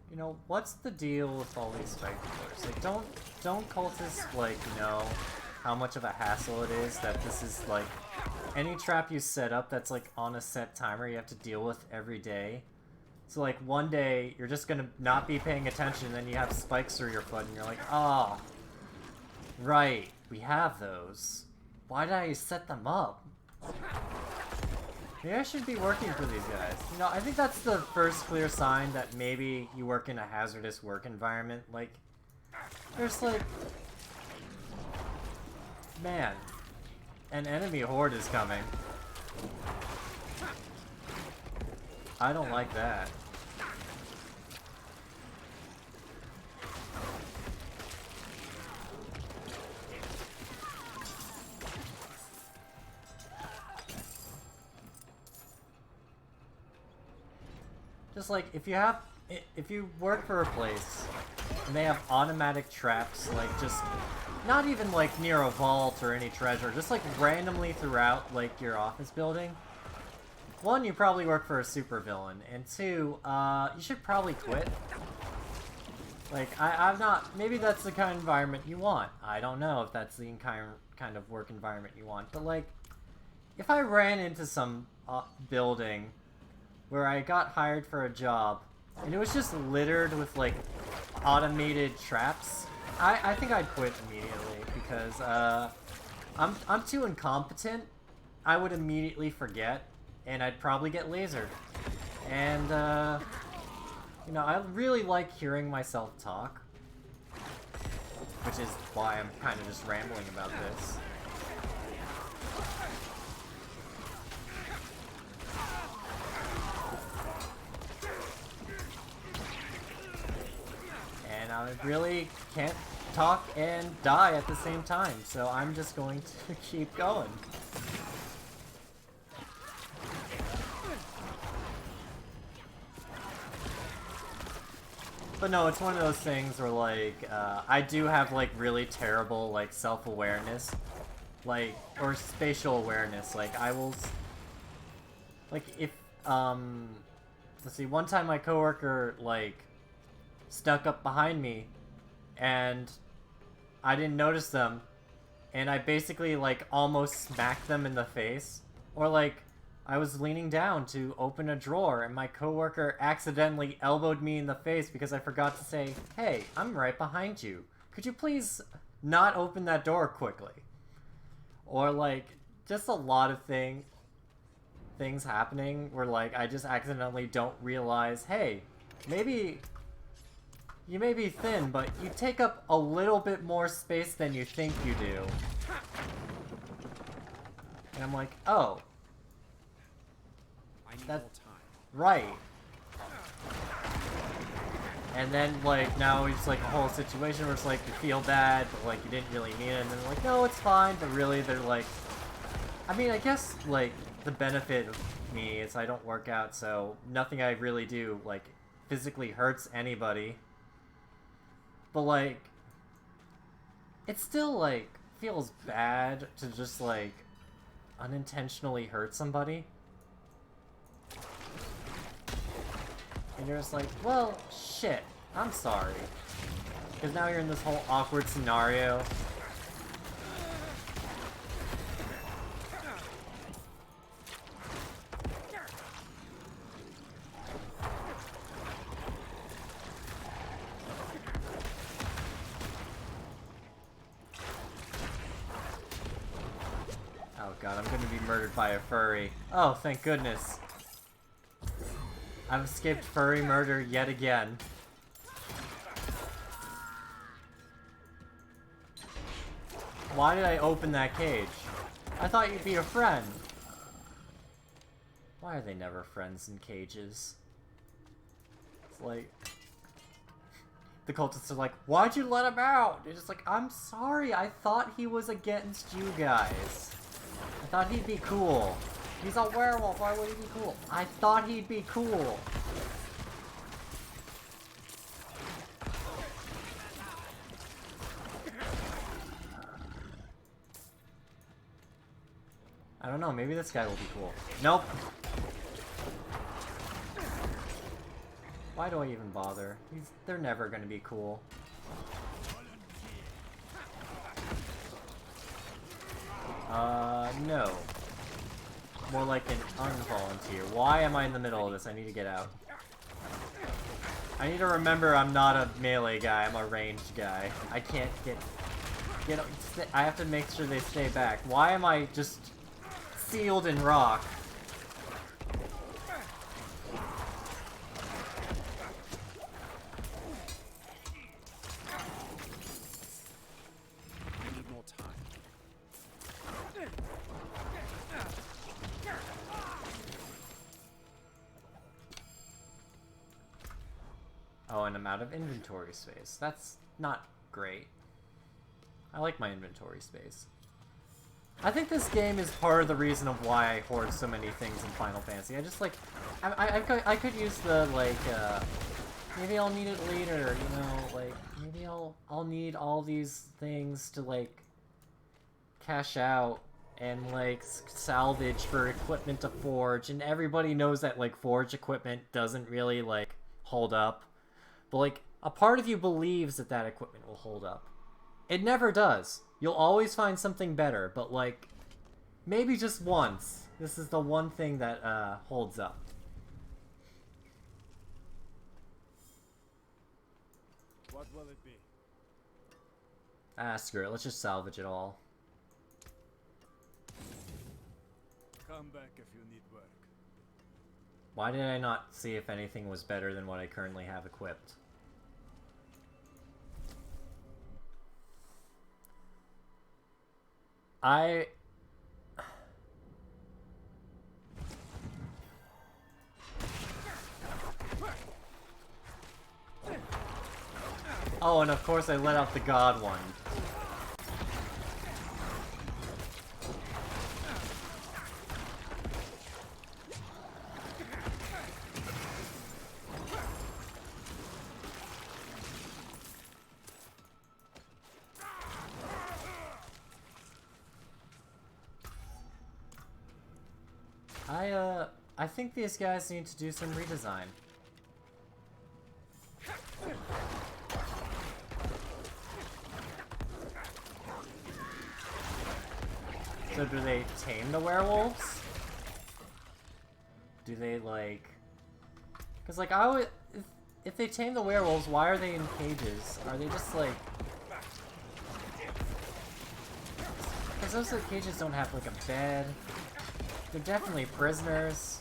Speaker 1: You know, what's the deal with all these spike dealers? Like, don't cultists, like, know how much of a hassle it is that this is, like, any trap you set up that's, like, on a set timer you have to deal with every day. So, like, one day, you're just gonna not be paying attention, and then you have spikes through your foot, and you're like, oh, right, we have those. Why did I set them up? Maybe I should be working for these guys. You know, I think that's the first clear sign that maybe you work in a hazardous work environment. Like, there's like... Man, an enemy horde is coming. I don't like that. Just like, if you work for a place, and they have automatic traps, like, just, not even, like, near a vault or any treasure, just, like, randomly throughout, like, your office building, one, you probably work for a supervillain, and two, you should probably quit. Like, I'm not, maybe that's the kind of environment you want. I don't know if that's the kind of work environment you want, but, like, if I ran into some building where I got hired for a job, and it was just littered with, like, automated traps, I think I'd quit immediately, because, I'm too incompetent. I would immediately forget, and I'd probably get lasered. And, you know, I really like hearing myself talk, which is why I'm kind of just rambling about this. And I really can't talk and die at the same time, so I'm just going to keep going. But no, it's one of those things where, like, I do have, like, really terrible, like, self-awareness. Like, or spatial awareness. Like, I will... Like, if, let's see, one time my coworker, like, snuck up behind me, and I didn't notice them, and I basically, like, almost smacked them in the face. Or, like, I was leaning down to open a drawer, and my coworker accidentally elbowed me in the face because I forgot to say, "Hey, I'm right behind you. Could you please not open that door quickly?" Or, like, just a lot of things happening where, like, I just accidentally don't realize, hey, maybe you may be thin, but you take up a little bit more space than you think you do. And I'm like, oh. That's right. And then, like, now it's like a whole situation where it's like you feel bad, but like you didn't really mean it, and then like, no, it's fine, but really they're like, I mean, I guess, like, the benefit of me is I don't work out, so nothing I really do, like, physically hurts anybody. But, like, it still, like, feels bad to just, like, unintentionally hurt somebody. And you're just like, well, shit, I'm sorry. Because now you're in this whole awkward scenario. Oh god, I'm gonna be murdered by a furry. Oh, thank goodness. I've escaped furry murder yet again. Why did I open that cage? I thought you'd be a friend. Why are they never friends in cages? It's like... The cultists are like, why'd you let him out? It's just like, I'm sorry, I thought he was against you guys. I thought he'd be cool. He's a werewolf, why would he be cool? I thought he'd be cool. I don't know, maybe this guy will be cool. Nope. Why do I even bother? They're never gonna be cool. No. More like an unvolunteer. Why am I in the middle of this? I need to get out. I need to remember I'm not a melee guy, I'm a ranged guy. I can't get... I have to make sure they stay back. Why am I just sealed in rock?
Speaker 3: I need more time.
Speaker 1: Oh, and I'm out of inventory space. That's not great. I like my inventory space. I think this game is part of the reason of why I hoard so many things in Final Fantasy. I just like... I could use the, like, maybe I'll need it later, you know, like, maybe I'll need all these things to, like, cash out and, like, salvage for equipment to forge, and everybody knows that, like, forge equipment doesn't really, like, hold up. But, like, a part of you believes that that equipment will hold up. It never does. You'll always find something better, but, like, maybe just once. This is the one thing that, holds up.
Speaker 3: What will it be?
Speaker 1: Ah, screw it. Let's just salvage it all.
Speaker 3: Come back if you need work.
Speaker 1: Why did I not see if anything was better than what I currently have equipped? Oh, and of course I let out the god one. I think these guys need to do some redesign. So do they tame the werewolves? Do they, like... Because, like, I would... If they tame the werewolves, why are they in cages? Are they just, like... Because those cages don't have, like, a bed. They're definitely prisoners.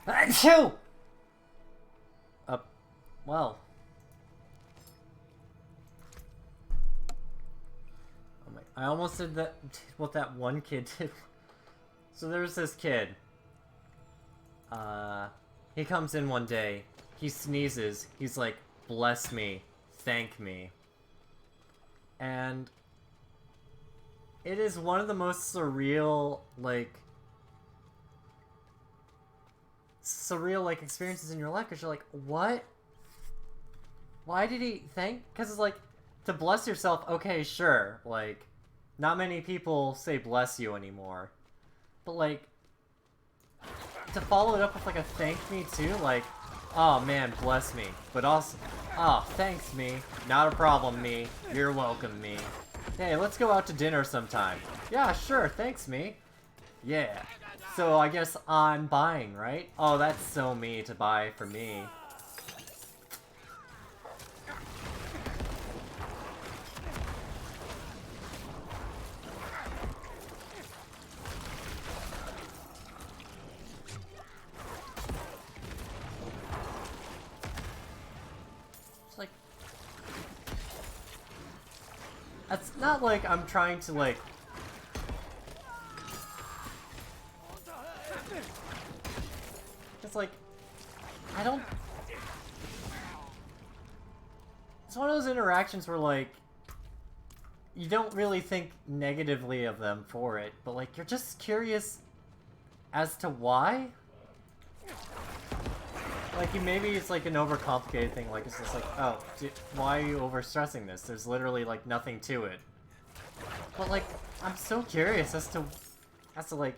Speaker 1: Achoo! Well. Oh my, I almost did that, what that one kid did. So there's this kid. He comes in one day, he sneezes, he's like, bless me, thank me. And it is one of the most surreal, like, experiences in your life, because you're like, what? Why did he thank? Because it's like, to bless yourself, okay, sure. Like, not many people say bless you anymore. But, like, to follow it up with, like, a thank me too, like, oh, man, bless me. But also, oh, thanks, me. Not a problem, me. You're welcome, me. Hey, let's go out to dinner sometime. Yeah, sure, thanks, me. Yeah. So I guess I'm buying, right? Oh, that's so me to buy for me. It's like... It's not like I'm trying to, like... It's like... I don't... It's one of those interactions where, like... You don't really think negatively of them for it, but, like, you're just curious as to why? Like, maybe it's, like, an overcomplicated thing, like, it's just like, oh, why are you overstressing this? There's literally, like, nothing to it. But, like, I'm so curious as to, like,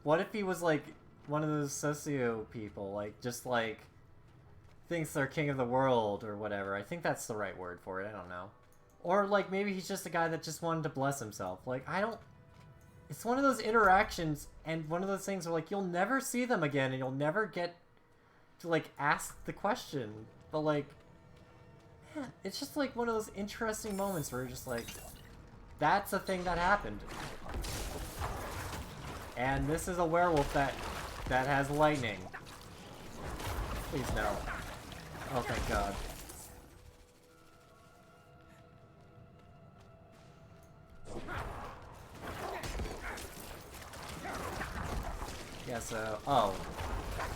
Speaker 1: what if he was, like, one of those socio people, like, just, like, thinks they're king of the world or whatever. I think that's the right word for it, I don't know. Or, like, maybe he's just a guy that just wanted to bless himself. Like, I don't... It's one of those interactions, and one of those things where, like, you'll never see them again, and you'll never get to, like, ask the question. But, like, man, it's just, like, one of those interesting moments where you're just like, that's a thing that happened. And this is a werewolf that has lightning. Please no. Oh, thank God. Yeah, so... Oh.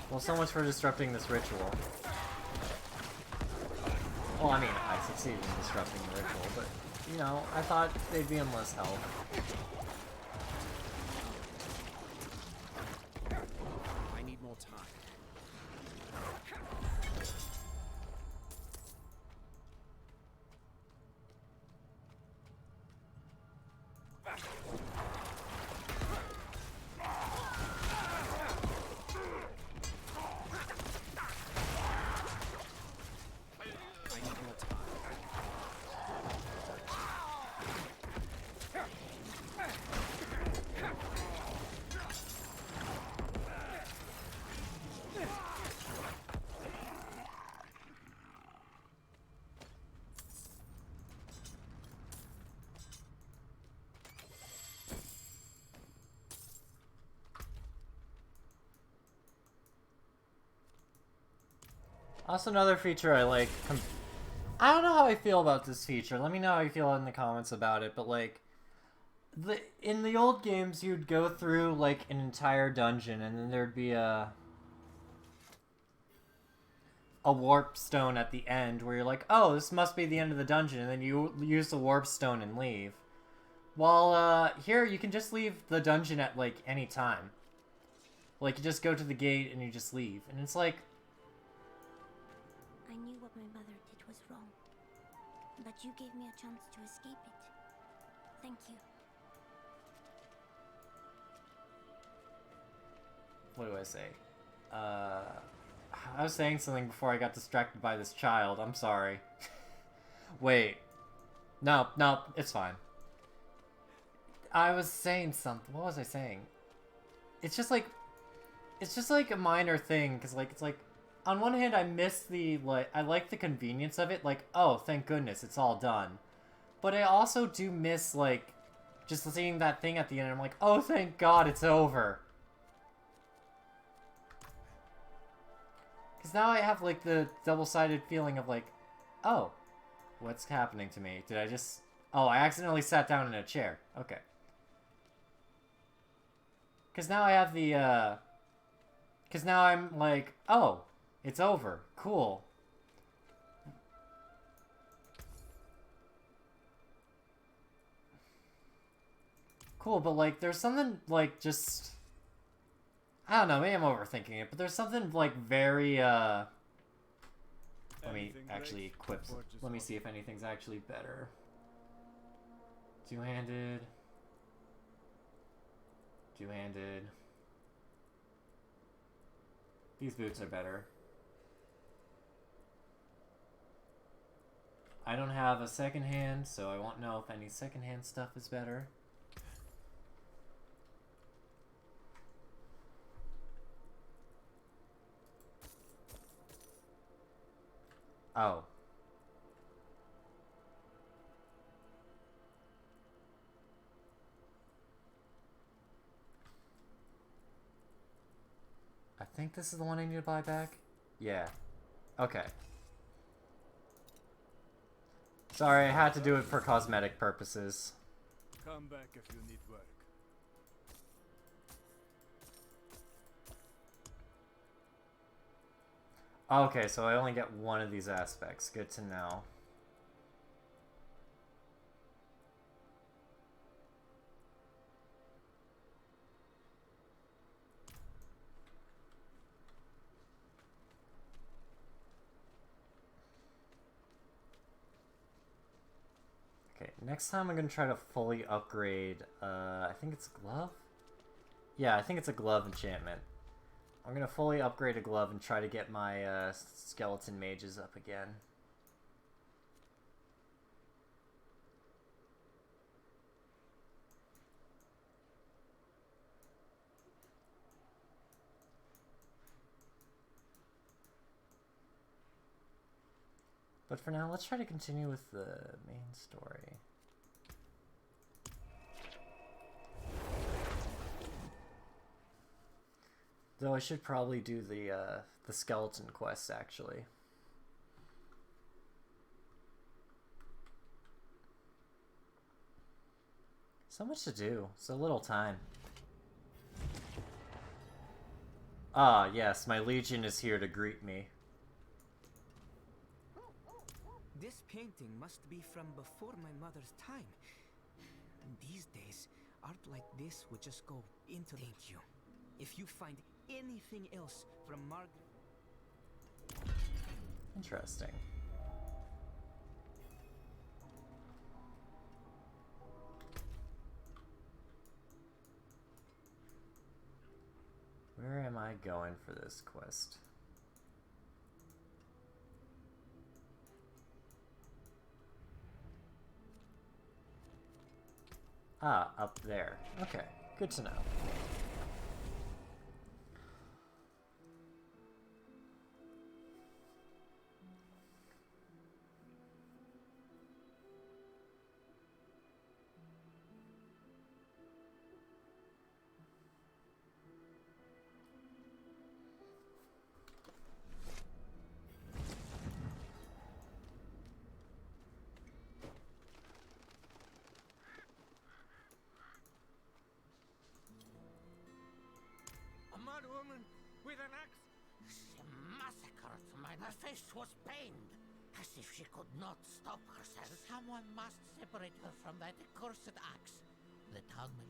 Speaker 1: Well, so much for disrupting this ritual. Well, I mean, I succeeded in disrupting the ritual, but, you know, I thought they'd be in less health.
Speaker 3: I need more time.
Speaker 1: Also, another feature I like. I don't know how I feel about this feature. Let me know how you feel in the comments about it. But like, in the old games, you'd go through like an entire dungeon, and then there'd be a warp stone at the end where you're like, oh, this must be the end of the dungeon, and then you use the warp stone and leave. While here, you can just leave the dungeon at like any time. Like, you just go to the gate and you just leave, and it's like.
Speaker 4: I knew what my mother did was wrong, but you gave me a chance to escape it. Thank you.
Speaker 1: What do I say? I was saying something before I got distracted by this child. I'm sorry. Wait. No, it's fine. I was saying something. What was I saying? It's just like a minor thing, because like it's like, on one hand, I miss the I like the convenience of it. Like, oh, thank goodness, it's all done. But I also do miss like just seeing that thing at the end. I'm like, oh, thank God, it's over. Because now I have like the double-sided feeling of like, oh, what's happening to me? Did I just... Oh, I accidentally sat down in a chair. Okay. Because now I have the, Because now I'm like, oh, it's over. Cool. Cool, but like, there's something like just... I don't know, maybe I'm overthinking it, but there's something like very, Let me
Speaker 3: Anything
Speaker 1: actually
Speaker 3: great?
Speaker 1: equip.
Speaker 3: Gorgeous
Speaker 1: Let me
Speaker 3: one.
Speaker 1: see if anything's actually better. Two-handed. Two-handed. These boots are better. I don't have a second hand, so I won't know if any second-hand stuff is better. Oh. I think this is the one I need to buy back? Yeah. Okay. Sorry, I had to do it for cosmetic purposes.
Speaker 3: Come back if you need work.
Speaker 1: Okay, so I only get one of these aspects. Good to know. Okay, next time I'm gonna try to fully upgrade, I think it's a glove? Yeah, I think it's a glove enchantment. I'm gonna fully upgrade a glove and try to get my skeleton mages up again. But for now, let's try to continue with the main story. Though I should probably do the skeleton quests, actually. So much to do, so little time. Ah, yes, my legion is here to greet me.
Speaker 6: This painting must be from before my mother's time. These days, art like this would just go into the... Thank you. If you find anything else from Margaret...
Speaker 1: Interesting. Where am I going for this quest? Ah, up there. Okay, good to know.
Speaker 6: A mad woman with an axe?
Speaker 7: She massacred mine. Her face was pained, as if she could not stop herself. Someone must separate her from that accursed axe. The town will...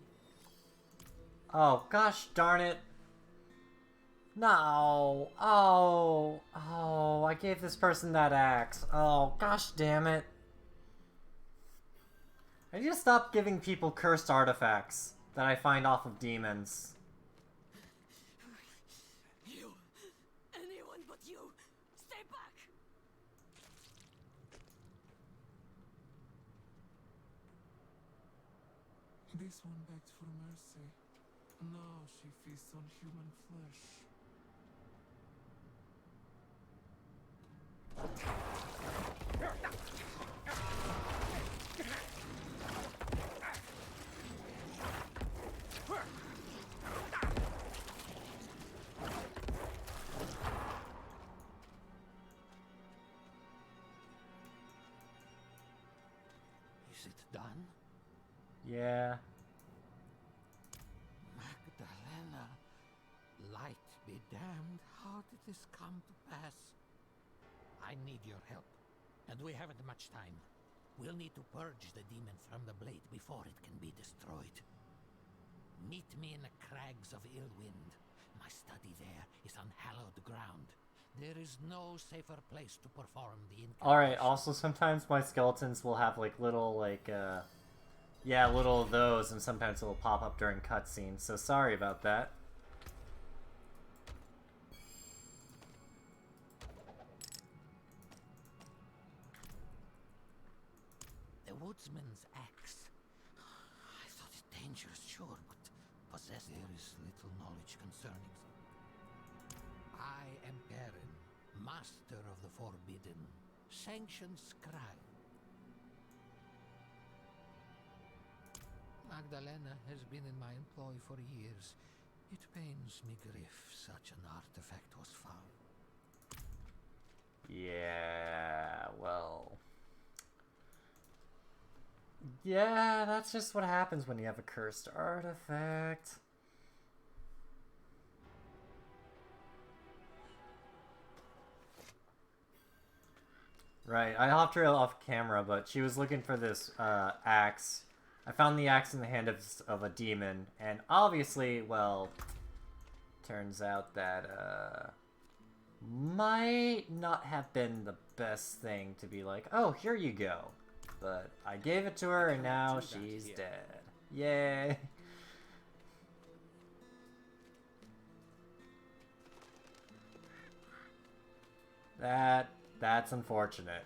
Speaker 1: Oh, gosh darn it. No. Oh, I gave this person that axe. Oh, gosh damn it. I need to stop giving people cursed artifacts that I find off of demons.
Speaker 5: You! Anyone but you! Stay back!
Speaker 8: This one begged for mercy. Now she feasts on human flesh.
Speaker 7: Is it done?
Speaker 1: Yeah.
Speaker 7: Magdalena, light be damned, how did this come to pass? I need your help, and we haven't much time. We'll need to purge the demon from the blade before it can be destroyed. Meet me in the crags of Illwind. My study there is on hallowed ground. There is no safer place to perform the incantation.
Speaker 1: Alright, also sometimes my skeletons will have like little yeah, little of those, and sometimes it'll pop up during cutscenes, so sorry about that.
Speaker 7: The woodsman's axe. I thought it dangerous, sure, but possessed. There is little knowledge concerning it. I am Garen, master of the forbidden, sanctioned scribe. Magdalena has been in my employ for years. It pains me grief such an artifact was found.
Speaker 1: Yeah, well... yeah, that's just what happens when you have a cursed artifact. Right, I hopped her off camera, but she was looking for this axe. I found the axe in the hand of a demon, and obviously, well, turns out that might not have been the best thing to be like, oh, here you go. But I gave it to her, and now she's dead. Yay! That's unfortunate.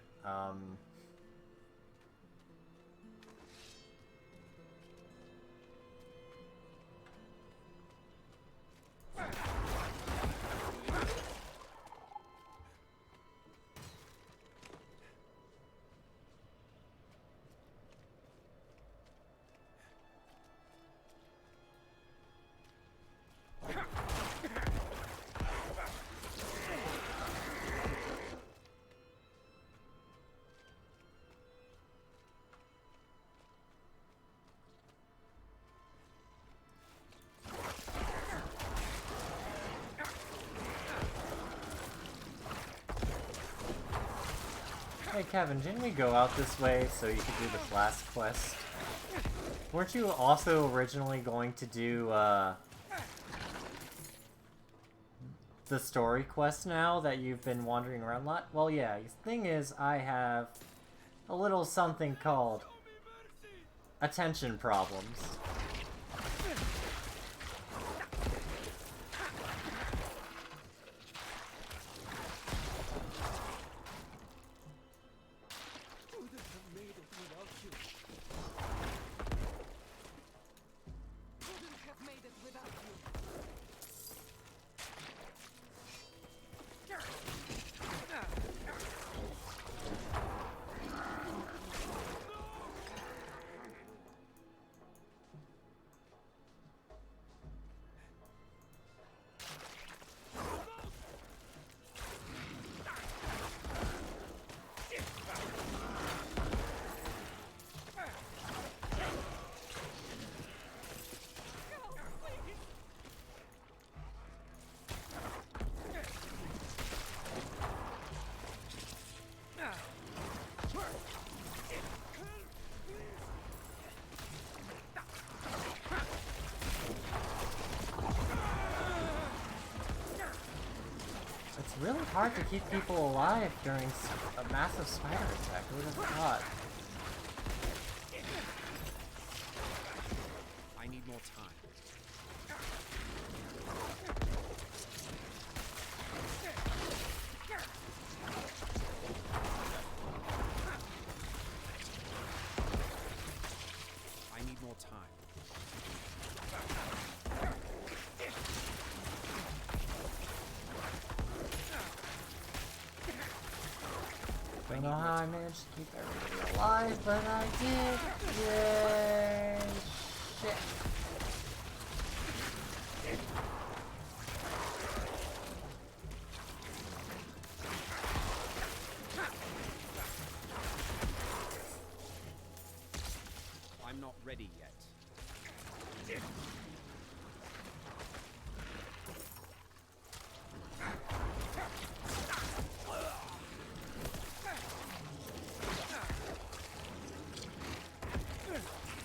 Speaker 1: Hey Kevin, didn't we go out this way so you could do this last quest? Weren't you also originally going to do, the story quest now that you've been wandering around a lot? Well, yeah, the thing is, I have a little something called attention problems. It's really hard to keep people alive during a massive spider attack. Who would have thought?
Speaker 6: I need more time. I need more time.
Speaker 1: Don't know how I managed to keep everybody alive, but I did. Yay! Shit.
Speaker 6: I'm not ready yet.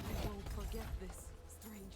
Speaker 5: I won't forget this, stranger.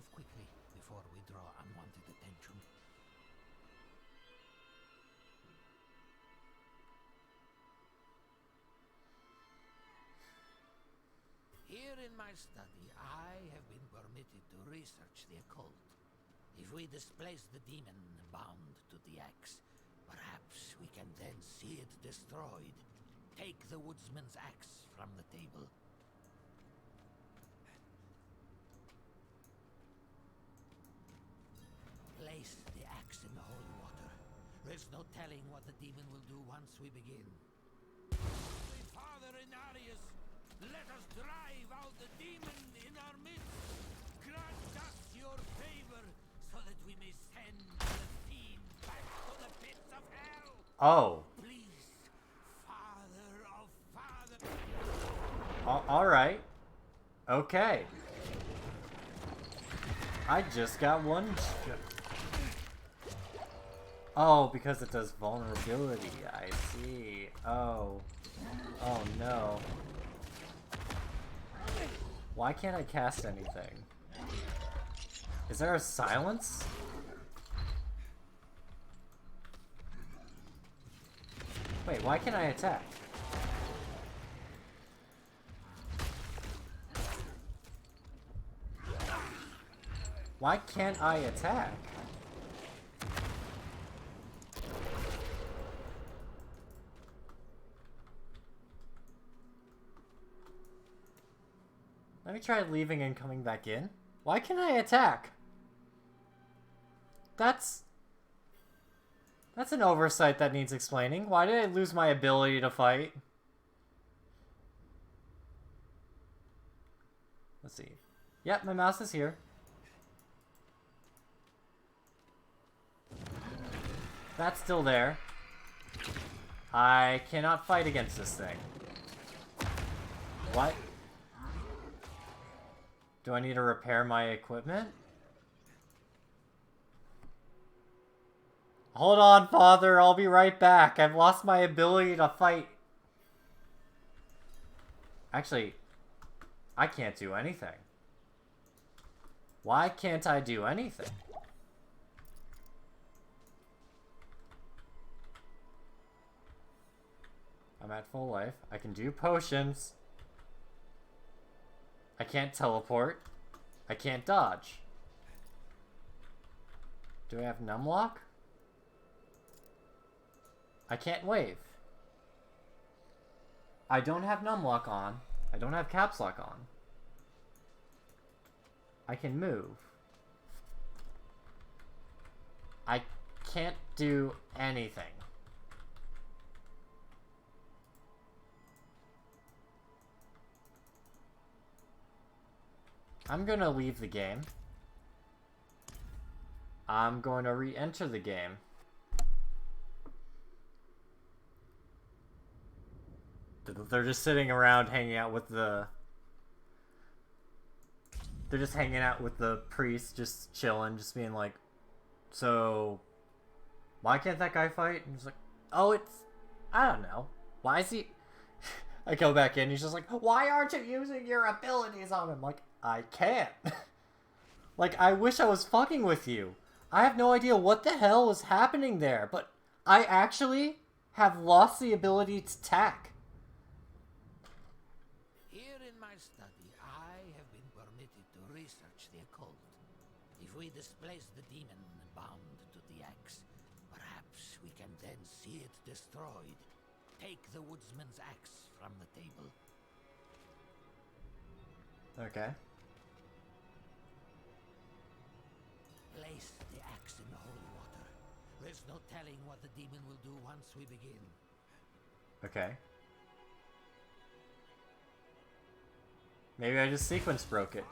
Speaker 7: move quickly before we draw unwanted attention. Here in my study, I have been permitted to research the occult. If we displace the demon bound to the axe, perhaps we can then see it destroyed. Take the woodsman's axe from the table. Place the axe in the holy water. There's no telling what the demon will do once we begin. Holy Father Inarius, let us drive out the demon in our midst. Grant us your favor so that we may send the fiend back to the pits of hell.
Speaker 1: Oh.
Speaker 7: Please, Father of Father.
Speaker 1: All right. Okay. I just got one. Oh, because it does vulnerability. I see. Oh. Oh no. Why can't I cast anything? Is there a silence? Wait, why can't I attack? Why can't I attack? Let me try leaving and coming back in. Why can't I attack? That's an oversight that needs explaining. Why did I lose my ability to fight? Let's see. Yep, my mouse is here. That's still there. I cannot fight against this thing. What? Do I need to repair my equipment? Hold on, Father. I'll be right back. I've lost my ability to fight. Actually, I can't do anything. Why can't I do anything? I'm at full life. I can do potions. I can't teleport. I can't dodge. Do I have numlock? I can't wave. I don't have numlock on. I don't have caps lock on. I can move. I can't do anything. I'm gonna leave the game. I'm going to re-enter the game. They're just sitting around hanging out with the... They're just hanging out with the priest, just chilling, just being like, so, why can't that guy fight? And he's like, oh, it's, I don't know. Why is he... I go back in, he's just like, why aren't you using your abilities on him? Like, I can't. Like, I wish I was fucking with you. I have no idea what the hell was happening there, but I actually have lost the ability to attack.
Speaker 7: Here in my study, I have been permitted to research the occult. If we displace the demon bound to the axe, perhaps we can then see it destroyed. Take the woodsman's axe from the table.
Speaker 1: Okay.
Speaker 7: Place the axe in the holy water. There's no telling what the demon will do once we begin.
Speaker 1: Okay. Maybe I just sequence broke it.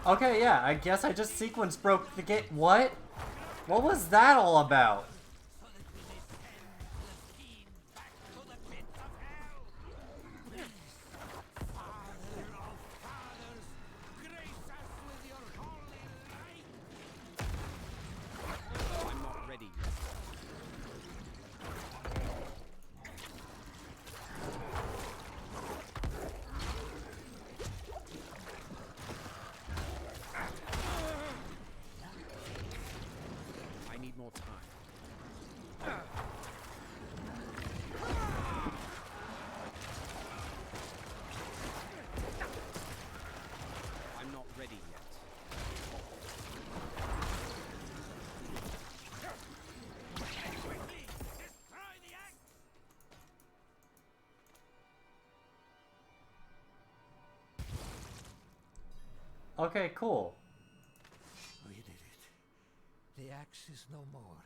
Speaker 1: Okay, yeah, I guess I just sequence broke the game. What? What was that all about? Okay, cool.
Speaker 7: We did it. The axe is no more.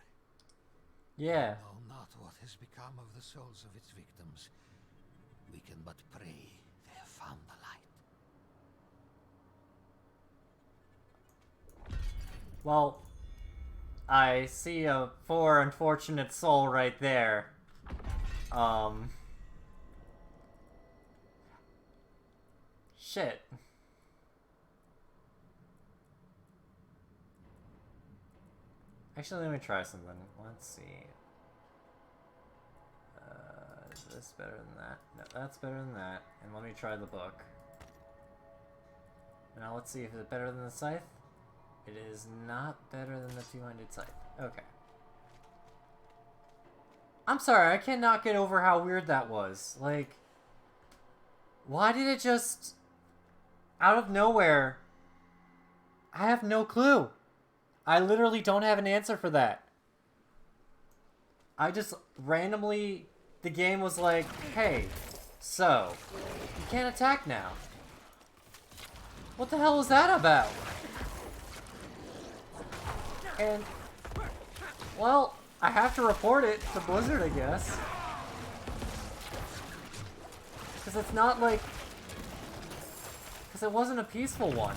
Speaker 1: Yeah.
Speaker 7: Know not what has become of the souls of its victims. We can but pray they have found the light.
Speaker 1: Well, I see a poor unfortunate soul right there. Shit. Actually, let me try something. Let's see. Is this better than that? No, that's better than that. And let me try the book. Now let's see if it's better than the scythe. It is not better than the two-handed scythe. Okay. I'm sorry, I cannot get over how weird that was. Like, why did it just... out of nowhere... I have no clue. I literally don't have an answer for that. I just randomly... the game was like, hey, so, you can't attack now. What the hell is that about? And, well, I have to report it to Blizzard, I guess. Because it's not like... because it wasn't a peaceful one.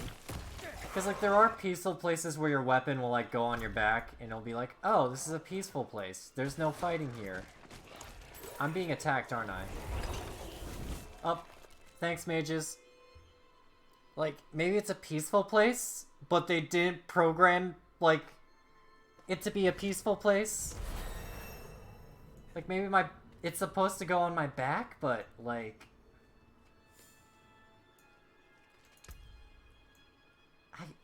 Speaker 1: Because, like, there are peaceful places where your weapon will, like, go on your back, and it'll be like, oh, this is a peaceful place. There's no fighting here. I'm being attacked, aren't I? Oh, thanks, mages. Like, maybe it's a peaceful place, but they didn't program, like, it to be a peaceful place. Like, maybe it's supposed to go on my back, but, like...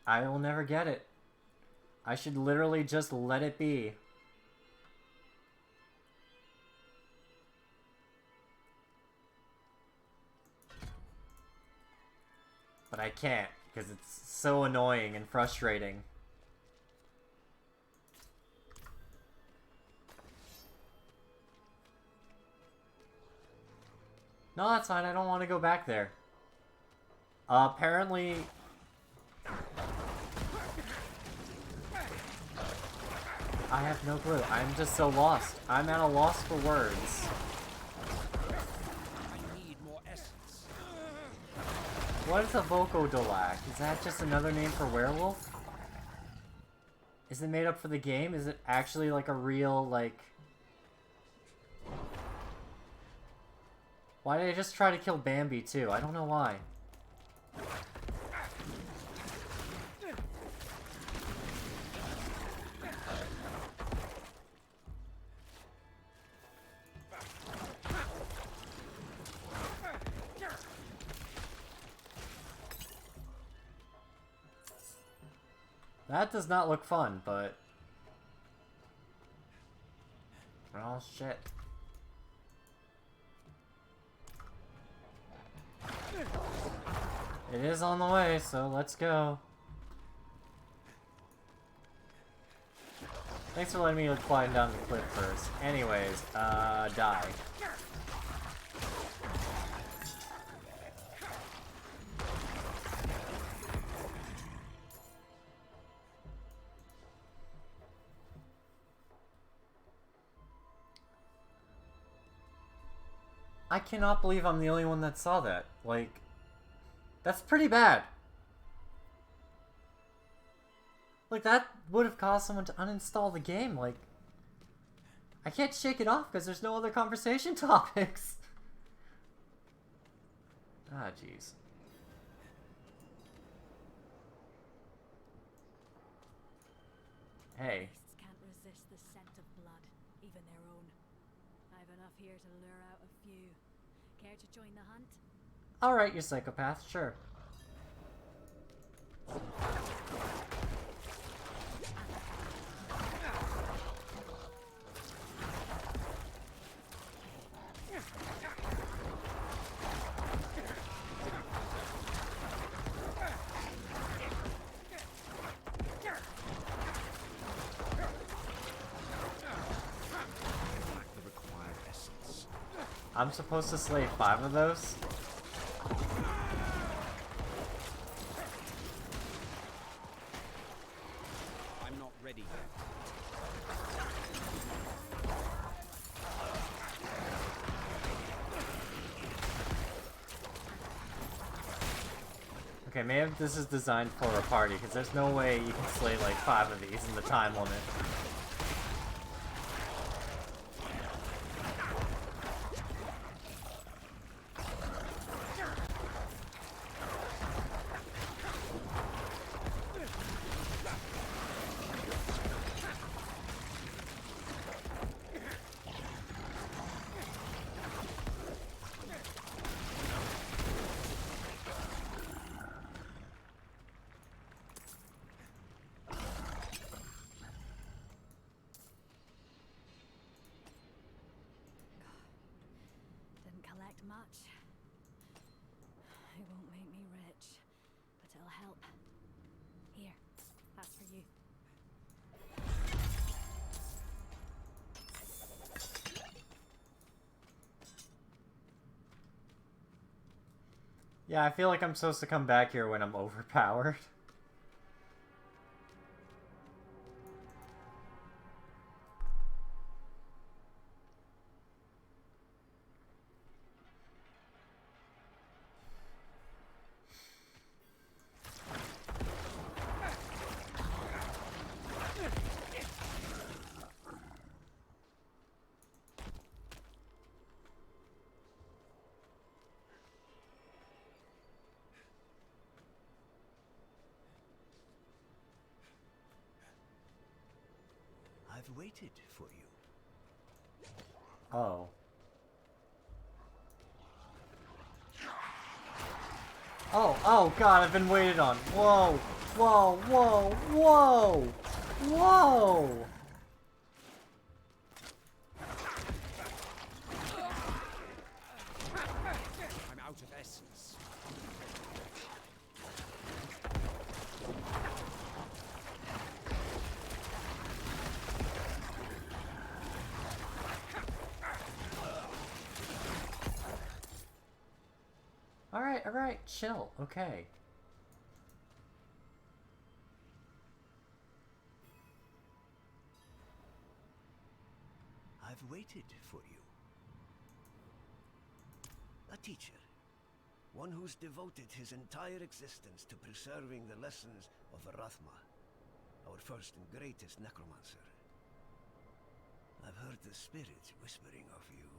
Speaker 1: I will never get it. I should literally just let it be. But I can't, because it's so annoying and frustrating. No, that's fine. I don't want to go back there. Apparently... I have no clue. I'm just so lost. I'm at a loss for words.
Speaker 3: I need more essence.
Speaker 1: What is a Vocodolac? Is that just another name for werewolf? Is it made up for the game? Is it actually like a real, like... Why did I just try to kill Bambi too? I don't know why. That does not look fun, but... oh, shit. It is on the way, so let's go. Thanks for letting me climb down the cliff first. Anyways, die. I cannot believe I'm the only one that saw that. Like, that's pretty bad. Like, that would have caused someone to uninstall the game. Like, I can't shake it off because there's no other conversation topics. Ah, jeez. Hey.
Speaker 9: Beasts can't resist the scent of blood, even their own. I've enough here to lure out a few. Care to join the hunt?
Speaker 1: Alright, you psychopath, sure.
Speaker 3: The required essence.
Speaker 1: I'm supposed to slay 5 of those? Okay, maybe this is designed for a party, because there's no way you can slay like 5 of these in the time limit.
Speaker 9: Didn't collect much. It won't make me rich, but it'll help. Here, that's for you.
Speaker 1: Yeah, I feel like I'm supposed to come back here when I'm overpowered.
Speaker 10: I've waited for you.
Speaker 1: Oh. Oh god, I've been waited on. Whoa, whoa, whoa, whoa, whoa!
Speaker 3: I'm out of essence.
Speaker 1: Alright, chill, okay.
Speaker 10: I've waited for you. A teacher. One who's devoted his entire existence to preserving the lessons of Rathma, our first and greatest necromancer. I've heard the spirits whispering of you.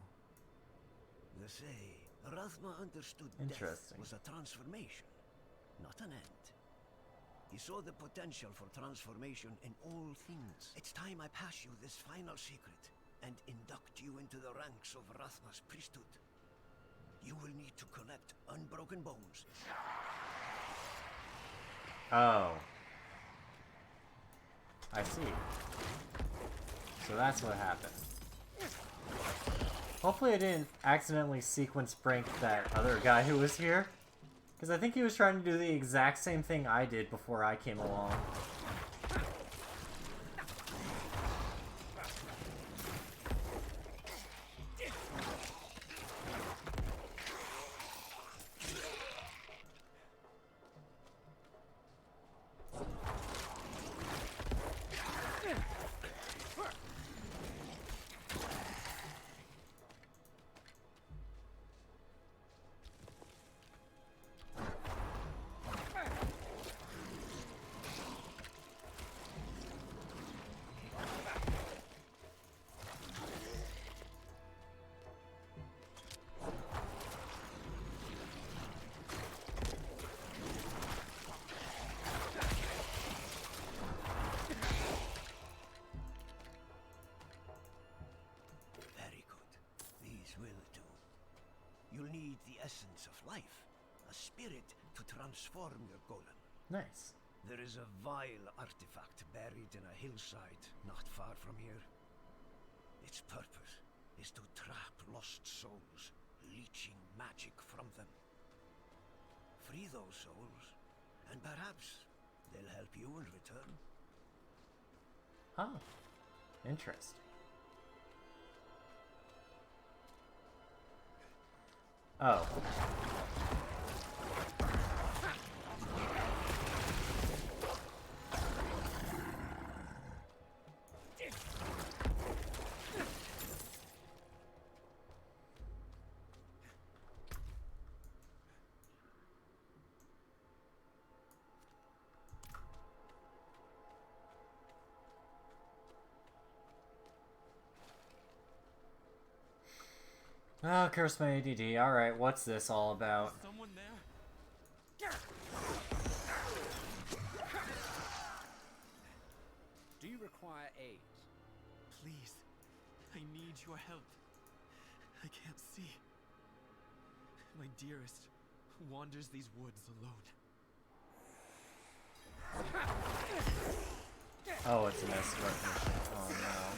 Speaker 10: They say Rathma understood death was a transformation, not an end. He saw the potential for transformation in all things. It's time I pass you this final secret and induct you into the ranks of Rathma's priesthood. You will need to collect unbroken bones.
Speaker 1: Oh. I see. So that's what happened. Hopefully I didn't accidentally sequence break that other guy who was here. Because I think he was trying to do the exact same thing I did before I came along.
Speaker 10: You'll need the essence of life, a spirit to transform your golem.
Speaker 1: Nice.
Speaker 10: There is a vile artifact buried in a hillside not far from here. Its purpose is to trap lost souls, leeching magic from them. Free those souls, and perhaps they'll help you in return.
Speaker 1: Oh, interesting. Oh. Oh, curse my ADD. Alright, what's this all about?
Speaker 3: Someone there? Do you require aid?
Speaker 8: Please, I need your help. I can't see. My dearest wanders these woods alone.
Speaker 1: Oh, it's an escort mission. Oh no.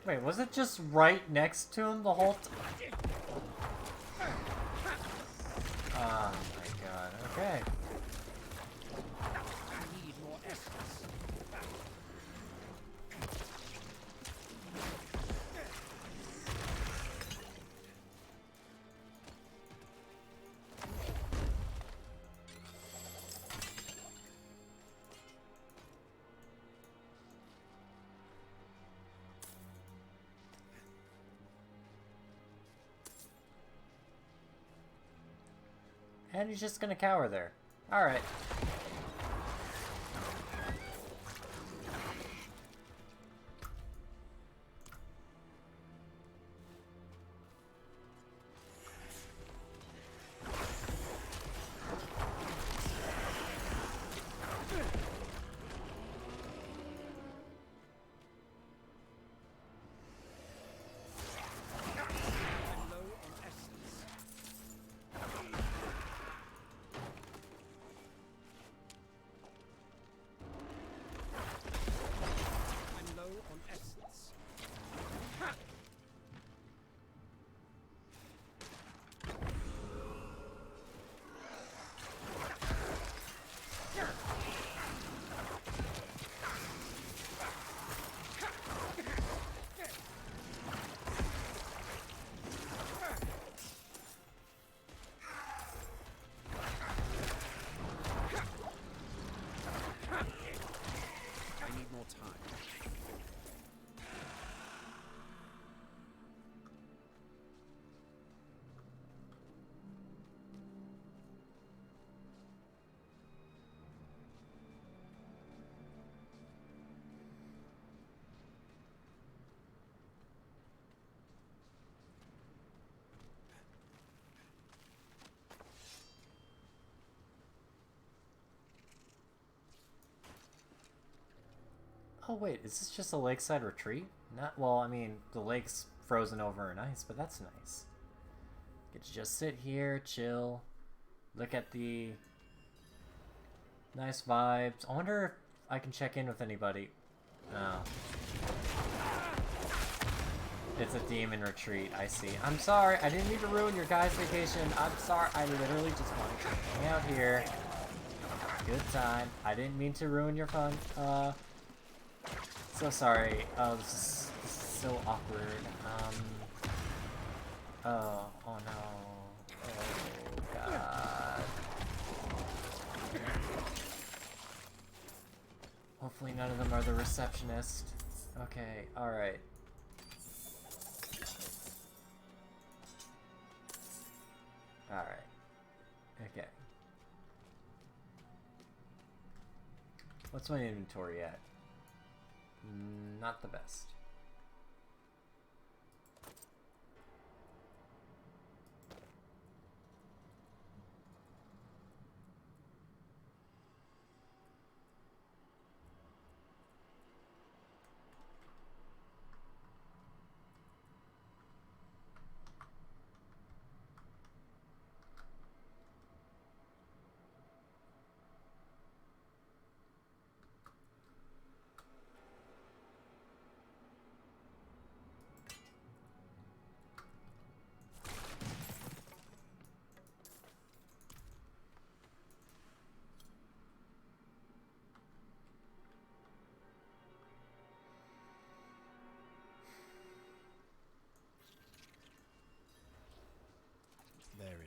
Speaker 1: Wait, was it just right next to him the whole time? Oh my god, okay.
Speaker 3: I need more essence.
Speaker 1: And he's just gonna cower there. Alright. Oh wait, is this just a lakeside retreat? Not well, I mean, the lake's frozen over in ice, but that's nice. Get to just sit here, chill, look at the nice vibes. I wonder if I can check in with anybody. Oh. It's a demon retreat, I see. I'm sorry, I didn't mean to ruin your guys' vacation. I'm sorry, I literally just wanted to hang out here. Good time. I didn't mean to ruin your fun. So sorry. Oh, this is so awkward. Oh no. Oh god. Hopefully none of them are the receptionist. Okay, alright. Alright. Okay. What's my inventory at? Not the best.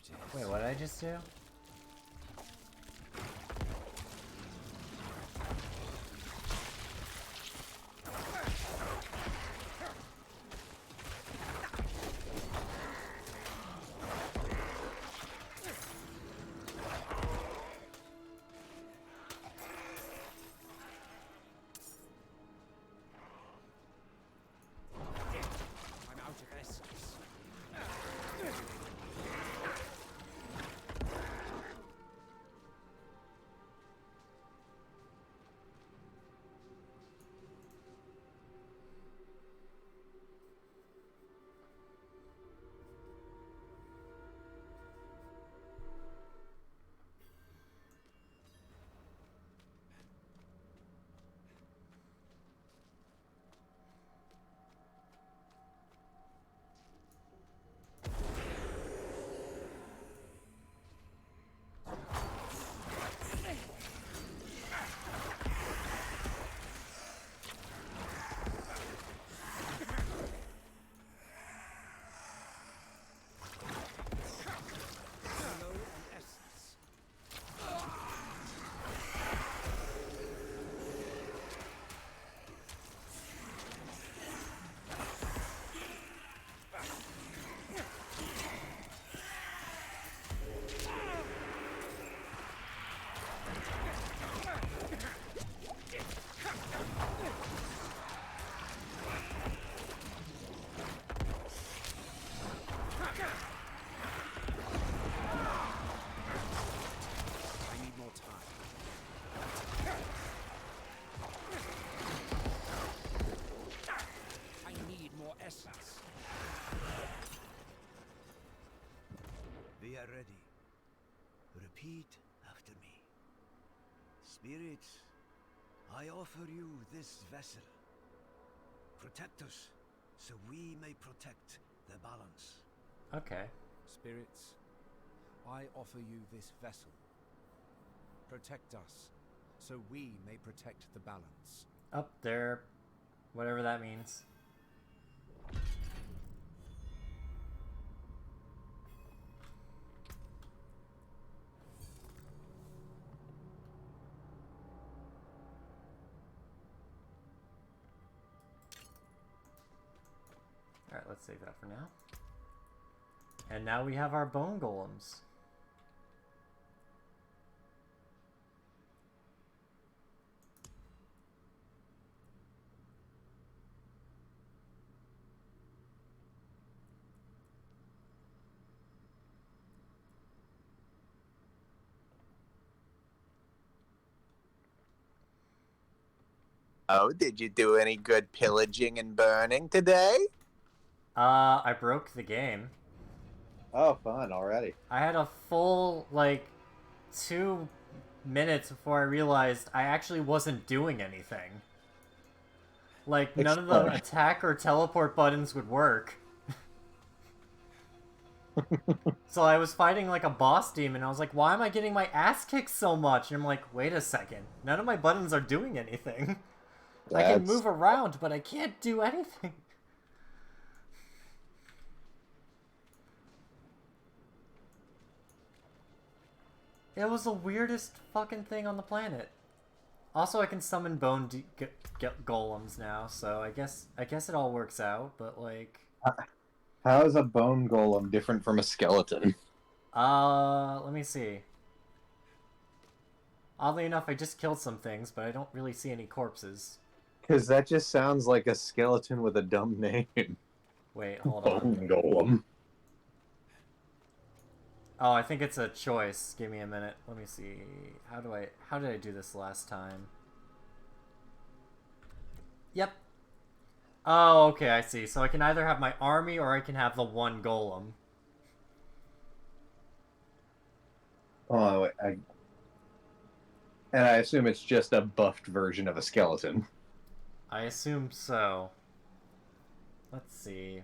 Speaker 8: it is.
Speaker 1: Wait, what did I just do?
Speaker 8: I'm out of essence. Low on essence. I need more time. I need more essence.
Speaker 10: We are ready. Repeat after me. Spirits, I offer you this vessel. Protect us, so we may protect the balance.
Speaker 1: Okay.
Speaker 8: Spirits, I offer you this vessel. Protect us, so we may protect the balance.
Speaker 1: Up there. Whatever that means. Alright, let's save that for now. And now we have our bone golems.
Speaker 11: Oh, did you do any good pillaging and burning today?
Speaker 1: I broke the game.
Speaker 2: Oh, fun already.
Speaker 1: I had a full, like, 2 minutes before I realized I actually wasn't doing anything. Like, none of the
Speaker 2: Explain.
Speaker 1: attack or teleport buttons would work. So I was fighting, like, a boss demon, and I was like, why am I getting my ass kicked so much? And I'm like, wait a second. None of my buttons are doing anything. I can move around, but I can't do anything. It was the weirdest fucking thing on the planet. Also, I can summon bone golems now, so I guess it all works out. But like,
Speaker 2: How is a bone golem different from a skeleton?
Speaker 1: let me see. Oddly enough, I just killed some things, but I don't really see any corpses.
Speaker 2: Because that just sounds like a skeleton with a dumb name.
Speaker 1: Wait, hold on.
Speaker 2: Bone golem.
Speaker 1: Oh, I think it's a choice. Give me a minute. Let me see. How did I do this last time? Yep. Oh, okay, I see. So I can either have my army or I can have the one golem.
Speaker 2: Oh, wait, and I assume it's just a buffed version of a skeleton.
Speaker 1: I assume so. Let's see.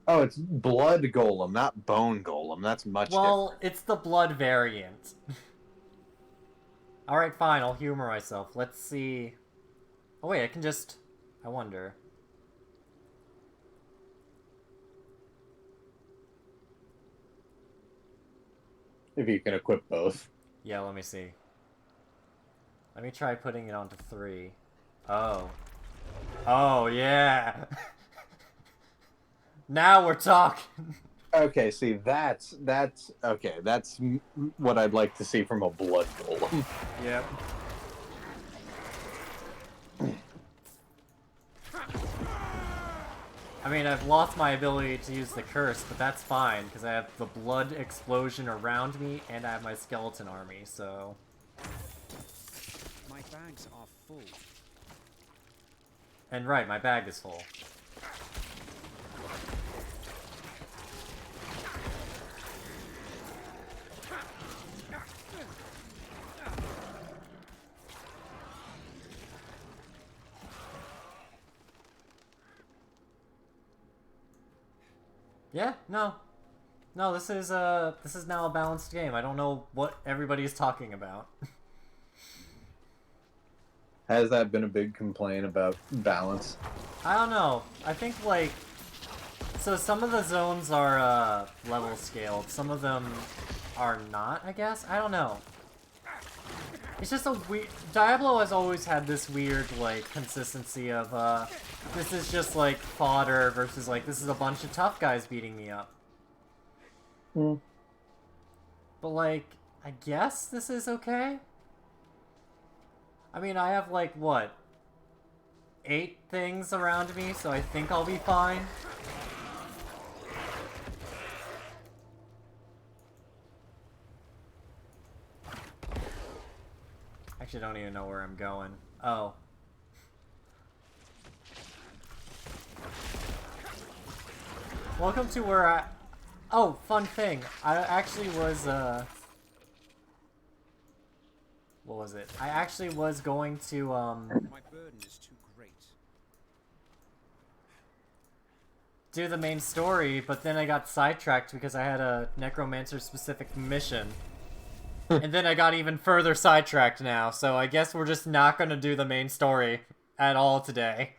Speaker 2: Oh, it's blood golem, not bone golem. That's much different.
Speaker 1: It's the blood variant. Alright, fine, I'll humor myself. Let's see. Oh wait, I can just... I wonder.
Speaker 2: if you can equip both.
Speaker 1: Yeah, let me see. Let me try putting it onto 3. Oh. Oh, yeah! Now we're talking!
Speaker 2: Okay, see, that's okay. That's what I'd like to see from a blood golem.
Speaker 1: Yep. I mean, I've lost my ability to use the curse, but that's fine, because I have the blood explosion around me, and I have my skeleton army, so...
Speaker 8: My bags are full.
Speaker 1: And right, my bag is full. Yeah, no. No, this is now a balanced game. I don't know what everybody's talking about.
Speaker 2: Has that been a big complaint about balance?
Speaker 1: I don't know. I think, like... So some of the zones are, level scaled. Some of them are not, I guess? I don't know. It's just a weird... Diablo has always had this weird, like, consistency of, this is just, like, fodder versus, like, this is a bunch of tough guys beating me up.
Speaker 2: Mm.
Speaker 1: But, like, I guess this is okay? I mean, I have, like, what? 8 things around me, so I think I'll be fine. Actually, I don't even know where I'm going. Oh. Welcome to where I... Oh, fun thing. I actually was, What was it? I actually was going to,
Speaker 8: My burden is too great.
Speaker 1: do the main story, but then I got sidetracked because I had a necromancer-specific mission. And then I got even further sidetracked now, so I guess we're just not gonna do the main story at all today.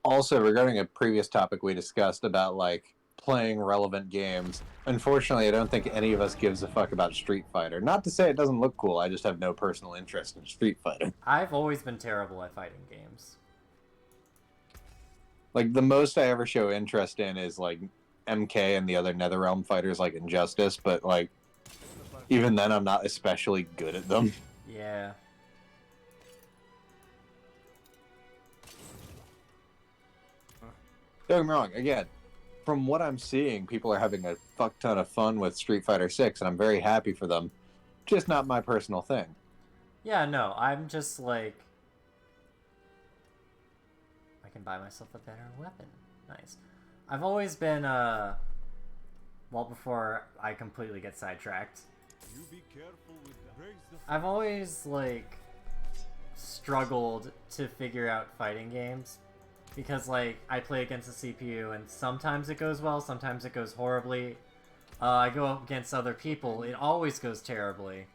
Speaker 2: Also, regarding a previous topic we discussed about, like, playing relevant games, unfortunately, I don't think any of us gives a fuck about Street Fighter. Not to say it doesn't look cool, I just have no personal interest in Street Fighter.
Speaker 1: I've always been terrible at fighting games.
Speaker 2: Like, the most I ever show interest in is, like, MK and the other Netherrealm fighters, like Injustice, but, like, even then I'm not especially good at them.
Speaker 1: Yeah.
Speaker 2: Don't get me wrong, again, from what I'm seeing, people are having a fuck ton of fun with Street Fighter 6, and I'm very happy for them. Just not my personal thing.
Speaker 1: Yeah, no, I'm just like... I can buy myself a better weapon. Nice. I've always been, well, before I completely get sidetracked.
Speaker 3: You be careful with that. Raise the
Speaker 1: I've always, like, struggled to figure out fighting games. Because, like, I play against the CPU, and sometimes it goes well, sometimes it goes horribly. I go up against other people, it always goes terribly.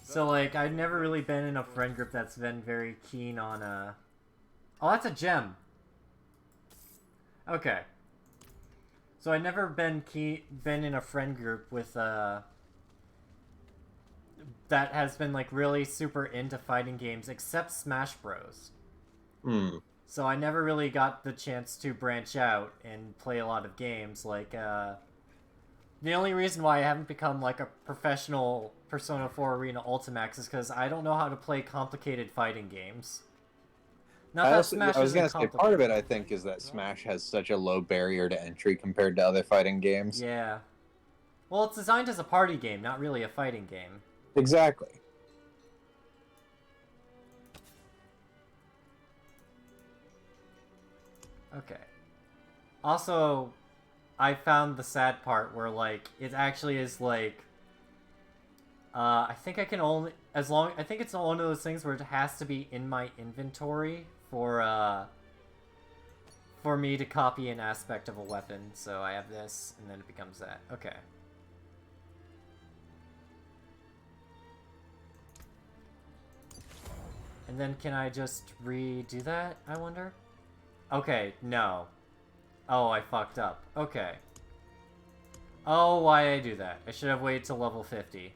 Speaker 1: So, like, I've never really been in a friend group that's been very keen on, Oh, that's a gem! Okay. So I've never been in a friend group with, that has been, like, really super into fighting games, except Smash Bros.
Speaker 2: Hmm.
Speaker 1: So I never really got the chance to branch out and play a lot of games. Like, the only reason why I haven't become, like, a professional Persona 4 Arena Ultimax is because I don't know how to play complicated fighting games. Not that Smash
Speaker 2: I was
Speaker 1: isn't
Speaker 2: gonna say,
Speaker 1: complicated.
Speaker 2: part of it, I think, is that Smash has such a low barrier to entry compared to other fighting games.
Speaker 1: Yeah. Well, it's designed as a party game, not really a fighting game.
Speaker 2: Exactly.
Speaker 1: Okay. Also, I found the sad part where, like, it actually is, like... I think I can only... I think it's one of those things where it has to be in my inventory for me to copy an aspect of a weapon. So I have this, and then it becomes that. Okay. And then can I just redo that, I wonder? Okay, no. Oh, I fucked up. Okay. Oh, why did I do that? I should have waited till level 50.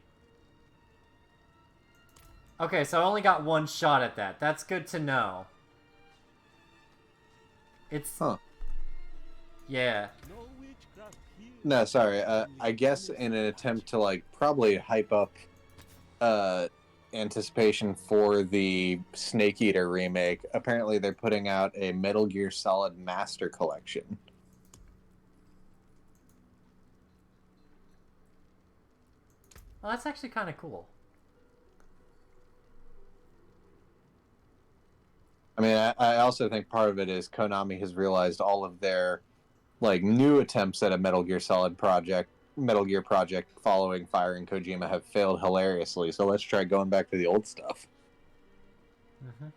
Speaker 1: Okay, so I only got one shot at that. That's good to know. It's...
Speaker 2: Huh.
Speaker 1: Yeah.
Speaker 2: No, sorry. I guess in an attempt to like probably hype up anticipation for the Snake Eater remake, apparently they're putting out a Metal Gear Solid Master Collection.
Speaker 1: Well, that's actually kind of cool.
Speaker 2: I mean, I also think part of it is Konami has realized all of their like new attempts at a Metal Gear project following firing Kojima have failed hilariously. So let's try going back to the old stuff.
Speaker 1: Mm-hmm.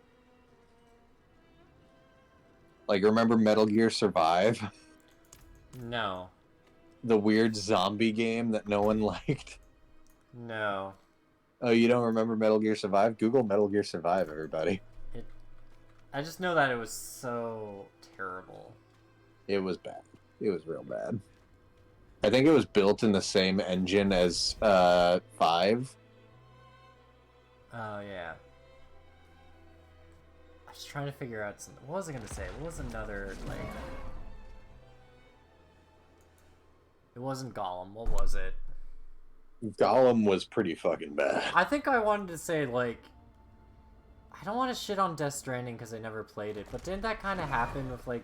Speaker 2: Like, remember Metal Gear Survive?
Speaker 1: No.
Speaker 2: The weird zombie game that no one liked?
Speaker 1: No.
Speaker 2: Oh, you don't remember Metal Gear Survive? Google Metal Gear Survive, everybody.
Speaker 1: I just know that it was so terrible.
Speaker 2: It was bad. It was real bad. I think it was built in the same engine as 5.
Speaker 1: Oh, yeah. I was trying to figure out something. What was I going to say? What was another, like... It wasn't Gollum. What was it?
Speaker 2: Gollum was pretty fucking bad.
Speaker 1: I think I wanted to say, like... I don't want to shit on Death Stranding because I never played it, but didn't that kind of happen with, like...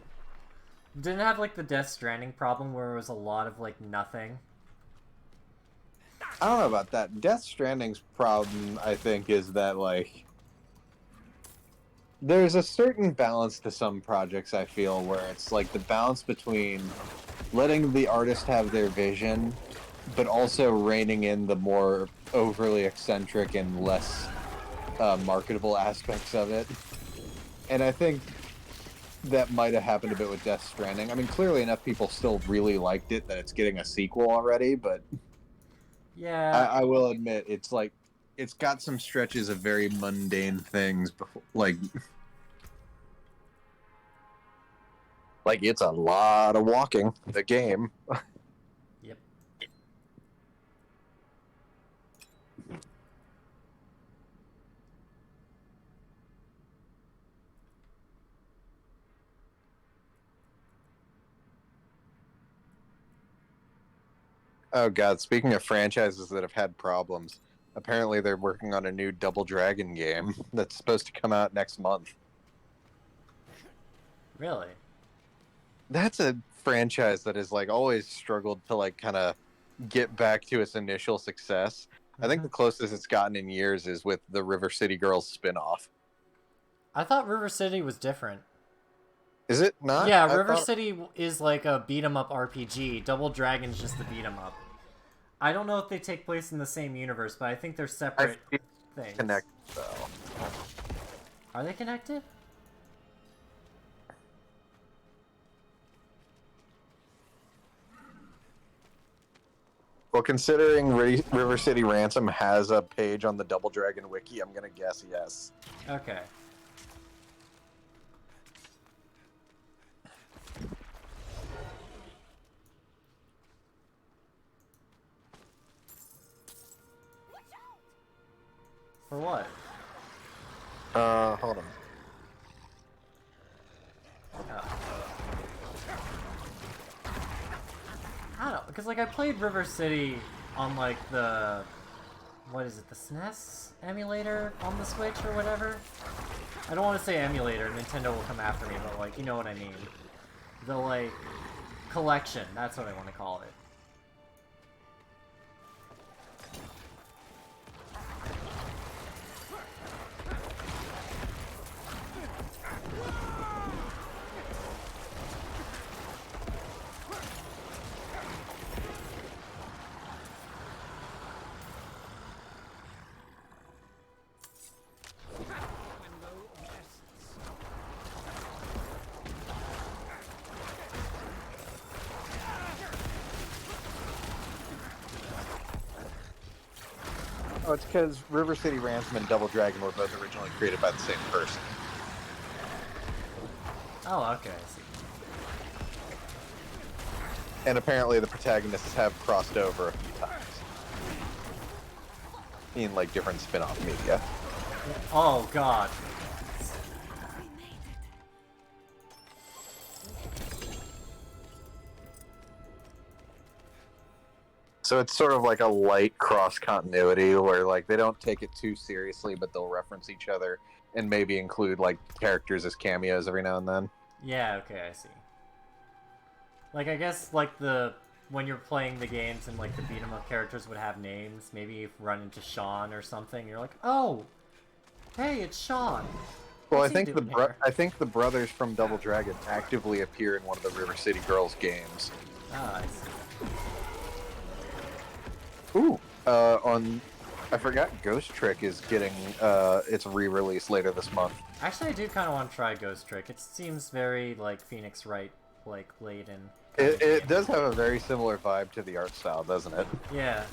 Speaker 1: Didn't it have, like, the Death Stranding problem where it was a lot of, like, nothing?
Speaker 2: I don't know about that. Death Stranding's problem, I think, is that, like... There's a certain balance to some projects, I feel, where it's, like, the balance between letting the artist have their vision, but also reining in the more overly eccentric and less marketable aspects of it. And I think that might have happened a bit with Death Stranding. I mean, clearly enough people still really liked it that it's getting a sequel already, but
Speaker 1: yeah,
Speaker 2: I will admit it's like it's got some stretches of very mundane things before, like it's a lot of walking the game.
Speaker 1: Yep.
Speaker 2: Oh god, speaking of franchises that have had problems, apparently they're working on a new Double Dragon game that's supposed to come out next month.
Speaker 1: Really?
Speaker 2: That's a franchise that has like always struggled to like kind of get back to its initial success. I think the closest it's gotten in years is with the River City Girls spin-off.
Speaker 1: I thought River City was different.
Speaker 2: Is it not?
Speaker 1: Yeah, River City is like a beat-em-up RPG. Double Dragon's just the beat-em-up. I don't know if they take place in the same universe, but I think they're separate things.
Speaker 2: Connected, though.
Speaker 1: Are they connected?
Speaker 2: Well, considering River City Ransom has a page on the Double Dragon wiki, I'm gonna guess yes.
Speaker 1: Okay. For what?
Speaker 2: Hold on.
Speaker 1: Oh. I don't know, because like I played River City on like the, what is it, the SNES emulator on the Switch or whatever? I don't want to say emulator, Nintendo will come after me, but like, you know what I mean. The like, collection, that's what I want to call it.
Speaker 2: Oh, it's because River City Ransom and Double Dragon were both originally created by the same person.
Speaker 1: Oh, okay, I see.
Speaker 2: and apparently the protagonists have crossed over a few times in like different spin-off media.
Speaker 1: Oh god.
Speaker 2: So it's sort of like a light cross continuity where like they don't take it too seriously, but they'll reference each other and maybe include like characters as cameos every now and then.
Speaker 1: Yeah, okay, I see. Like, I guess, like, when you're playing the games and, like, the beat-em-up characters would have names, maybe you run into Sean or something, you're like, oh! Hey, it's Sean!
Speaker 2: Well,
Speaker 1: What's he doing here?
Speaker 2: I think the brothers from Double Dragon actively appear in one of the River City Girls games.
Speaker 1: Ah, I see.
Speaker 2: Ooh, I forgot Ghost Trick is getting its re-release later this month.
Speaker 1: Actually, I do kind of want to try Ghost Trick. It seems very, like, Phoenix Wright, like, laden.
Speaker 2: It does have a very similar vibe to the art style, doesn't it?
Speaker 1: Yeah.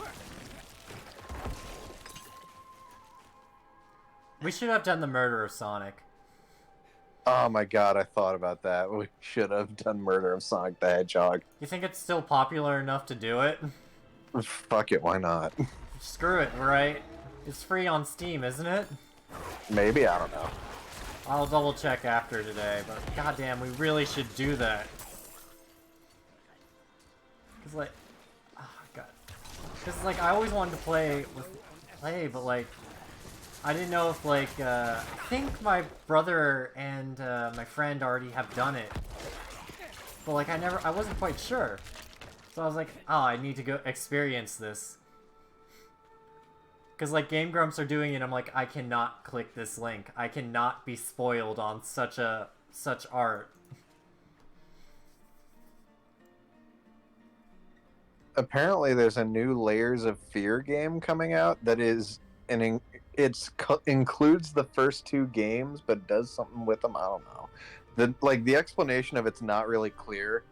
Speaker 1: We should have done the murder of Sonic.
Speaker 2: Oh my god, I thought about that. We should have done Murder of Sonic the Hedgehog.
Speaker 1: You think it's still popular enough to do it?
Speaker 2: Fuck it, why not?
Speaker 1: Screw it, right? It's free on Steam, isn't it?
Speaker 2: Maybe, I don't know.
Speaker 1: I'll double check after today, but goddamn, we really should do that. Cause like, oh god, cause like I always wanted to play, but like, I didn't know if like, I think my brother and my friend already have done it, but like I wasn't quite sure, so I was like, oh, I need to go experience this. Cause like Game Grumps are doing it, I'm like, I cannot click this link. I cannot be spoiled on such art.
Speaker 2: Apparently, there's a new Layers of Fear game coming out that is includes the first two games, but does something with them. I don't know. The explanation of it's not really clear,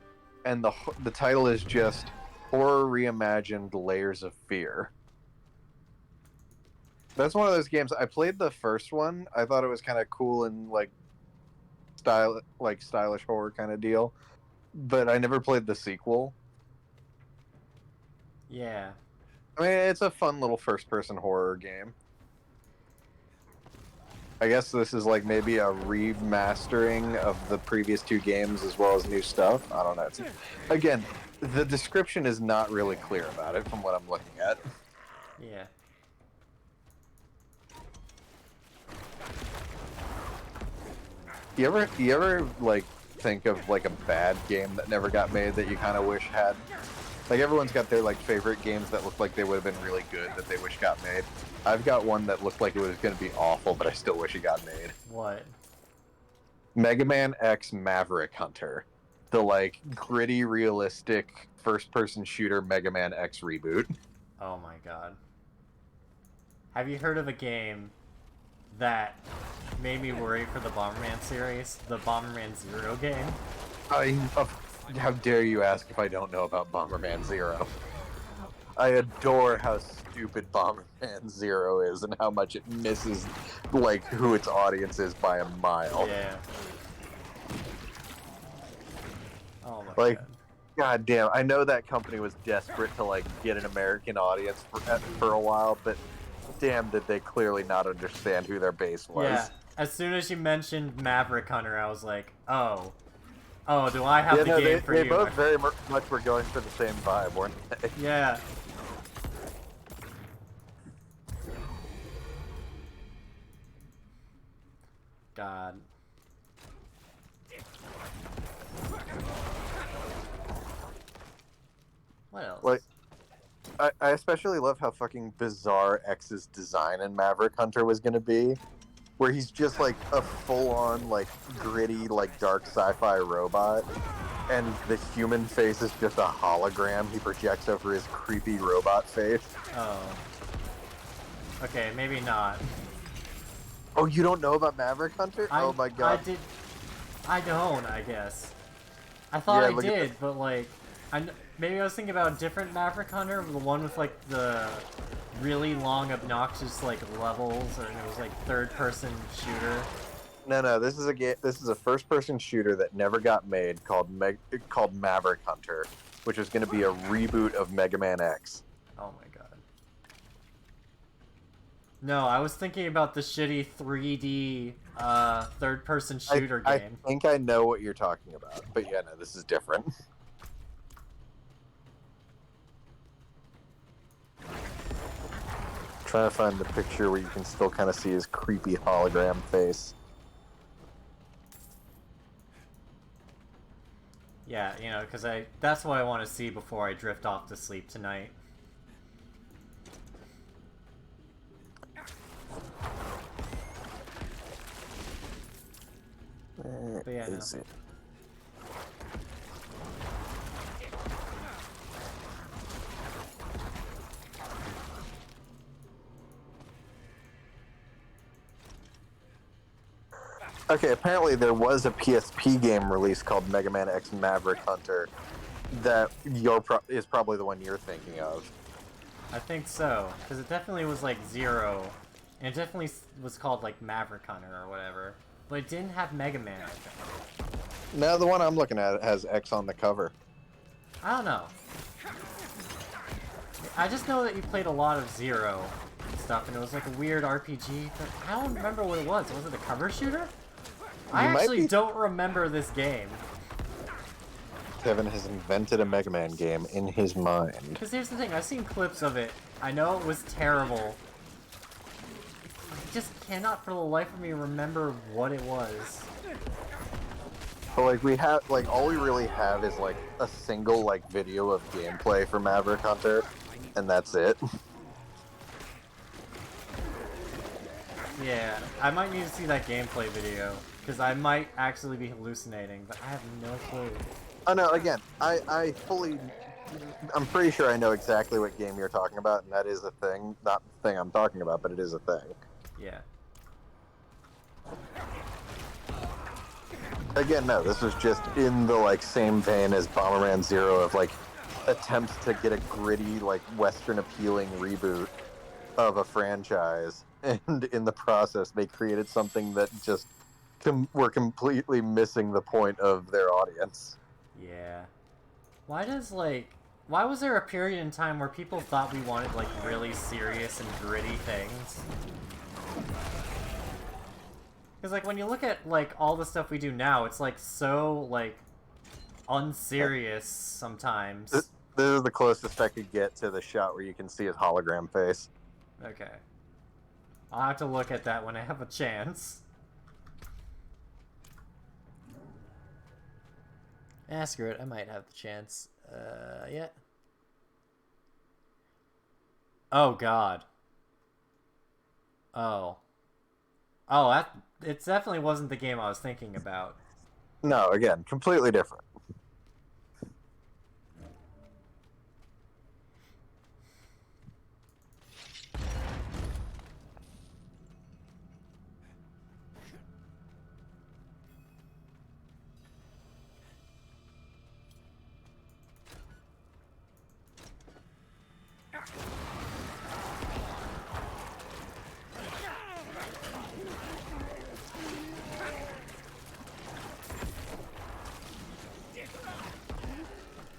Speaker 2: and the title is just Horror Reimagined Layers of Fear. That's one of those games. I played the first one. I thought it was kind of cool and like stylish horror kind of deal, but I never played the sequel.
Speaker 1: Yeah.
Speaker 2: I mean, it's a fun little first-person horror game. I guess this is like maybe a remastering of the previous two games as well as new stuff. I don't know. Again, the description is not really clear about it from what I'm looking at.
Speaker 1: Yeah.
Speaker 2: You ever like think of like a bad game that never got made that you kind of wish had? Like everyone's got their like favorite games that look like they would have been really good that they wish got made. I've got one that looked like it was going to be awful, but I still wish it got made.
Speaker 1: What?
Speaker 2: Mega Man X Maverick Hunter, the like gritty, realistic first-person shooter Mega Man X reboot.
Speaker 1: Oh my god. Have you heard of a game that made me worry for the Bomberman series? The Bomberman Zero game?
Speaker 2: How dare you ask if I don't know about Bomberman Zero? I adore how stupid Bomberman Zero is and how much it misses like who its audience is by a mile.
Speaker 1: Yeah. Oh my
Speaker 2: like,
Speaker 1: god.
Speaker 2: God damn, I know that company was desperate to like get an American audience for a while, but damn did they clearly not understand who their base was.
Speaker 1: Yeah. As soon as you mentioned Maverick Hunter, I was like, oh. Oh, do I have the game for you?
Speaker 2: They both very much were going for the same vibe, weren't they?
Speaker 1: Yeah. God. What else?
Speaker 2: Like, I especially love how fucking bizarre X's design in Maverick Hunter was gonna be. Where he's just like a full-on, like, gritty, like, dark sci-fi robot. And the human face is just a hologram he projects over his creepy robot face.
Speaker 1: Oh. Okay, maybe not.
Speaker 2: Oh, you don't know about Maverick Hunter? Oh my god.
Speaker 1: I don't, I guess. I thought
Speaker 2: Yeah,
Speaker 1: I did, but like, maybe I was thinking about a different Maverick Hunter, the one with like the really long, obnoxious like levels, and it was like third-person shooter.
Speaker 2: No, this is a game. This is a first-person shooter that never got made, called Maverick Hunter, which was going to be a reboot of Mega Man X.
Speaker 1: Oh my god. No, I was thinking about the shitty 3D third-person shooter game.
Speaker 2: I think I know what you're talking about, but yeah, no, this is different. Trying to find the picture where you can still kind of see his creepy hologram face.
Speaker 1: Yeah, you know, because that's what I want to see before I drift off to sleep tonight. But yeah, no.
Speaker 2: It? Okay, apparently there was a PSP game release called Mega Man X Maverick Hunter that is probably the one you're thinking of.
Speaker 1: I think so, because it definitely was like Zero, and it definitely was called like Maverick Hunter or whatever, but it didn't have Mega Man, I think.
Speaker 2: No, the one I'm looking at has X on the cover.
Speaker 1: I don't know. I just know that you played a lot of Zero and stuff, and it was like a weird RPG, but I don't remember what it was. Was it a cover shooter? I actually don't remember this game.
Speaker 2: Kevin has invented a Mega Man game in his mind.
Speaker 1: Because here's the thing, I've seen clips of it. I know it was terrible. I just cannot for the life of me remember what it was.
Speaker 2: But like we have, like all we really have is like a single like video of gameplay for Maverick Hunter, and that's it.
Speaker 1: Yeah, I might need to see that gameplay video, because I might actually be hallucinating, but I have no clue.
Speaker 2: Oh no, again, I'm pretty sure I know exactly what game you're talking about, and that is a thing. Not the thing I'm talking about, but it is a thing.
Speaker 1: Yeah.
Speaker 2: Again, no, this was just in the like same vein as Bomberman Zero of like attempts to get a gritty, like Western appealing reboot of a franchise, and in the process they created something that just were completely missing the point of their audience.
Speaker 1: Yeah. Why was there a period in time where people thought we wanted like really serious and gritty things? Because like when you look at like all the stuff we do now, it's like so like unserious sometimes.
Speaker 2: This is the closest I could get to the shot where you can see his hologram face.
Speaker 1: Okay. I'll have to look at that when I have a chance. Screw it, I might have the chance. Yeah. Oh god. Oh. Oh, it definitely wasn't the game I was thinking about.
Speaker 2: No, again, completely different.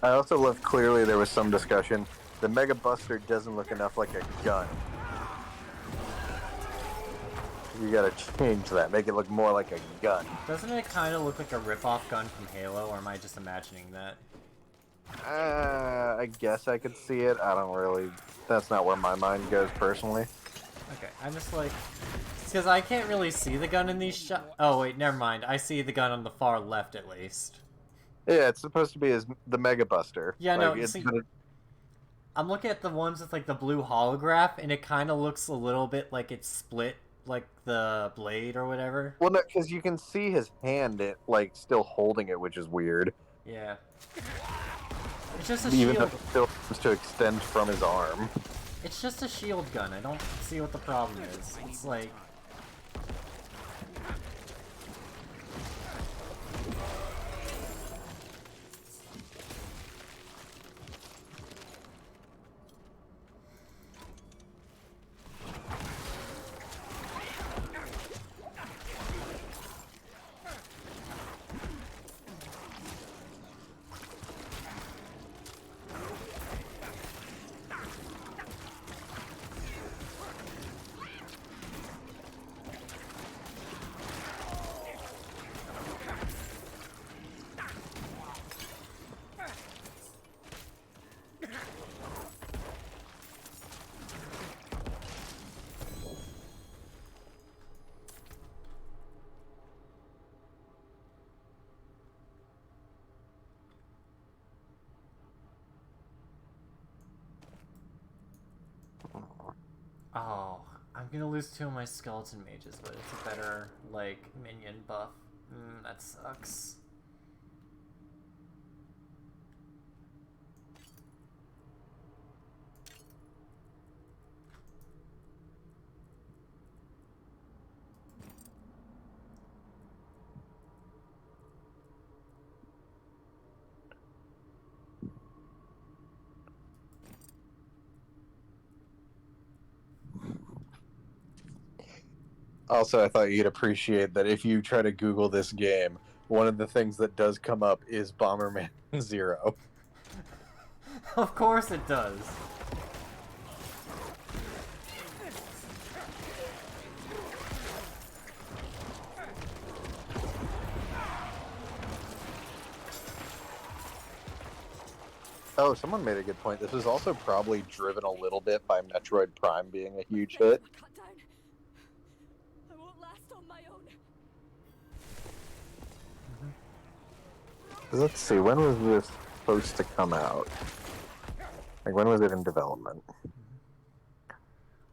Speaker 2: I also love clearly there was some discussion. The Mega Buster doesn't look enough like a gun. You gotta change that, make it look more like a gun.
Speaker 1: Doesn't it kind of look like a rip-off gun from Halo, or am I just imagining that?
Speaker 2: I guess I could see it. I don't really... That's not where my mind goes, personally.
Speaker 1: Okay, I'm just like... Because I can't really see the gun in these shots. Oh, wait, never mind. I see the gun on the far left, at least.
Speaker 2: Yeah, it's supposed to be the Mega Buster.
Speaker 1: Yeah,
Speaker 2: like,
Speaker 1: no, see... I'm looking at the ones with, like, the blue holograph, and it kind of looks a little bit like it's split, like the blade or whatever.
Speaker 2: Well, no, because you can see his hand, like, still holding it, which is weird.
Speaker 1: Yeah. It's just a
Speaker 2: Even
Speaker 1: shield.
Speaker 2: though it still seems to extend from his arm.
Speaker 1: It's just a shield gun. I don't see what the problem is. It's like... gonna lose 2 of my skeleton mages, but it's a better, like, minion buff. That sucks.
Speaker 2: Also, I thought you'd appreciate that if you try to Google this game, one of the things that does come up is Bomberman Zero.
Speaker 1: Of course it does.
Speaker 2: Oh, someone made a good point. This is also probably driven a little bit by Metroid Prime being a huge hit.
Speaker 9: Cut down. I won't last on my own.
Speaker 2: Let's see, when was this supposed to come out? Like, when was it in development?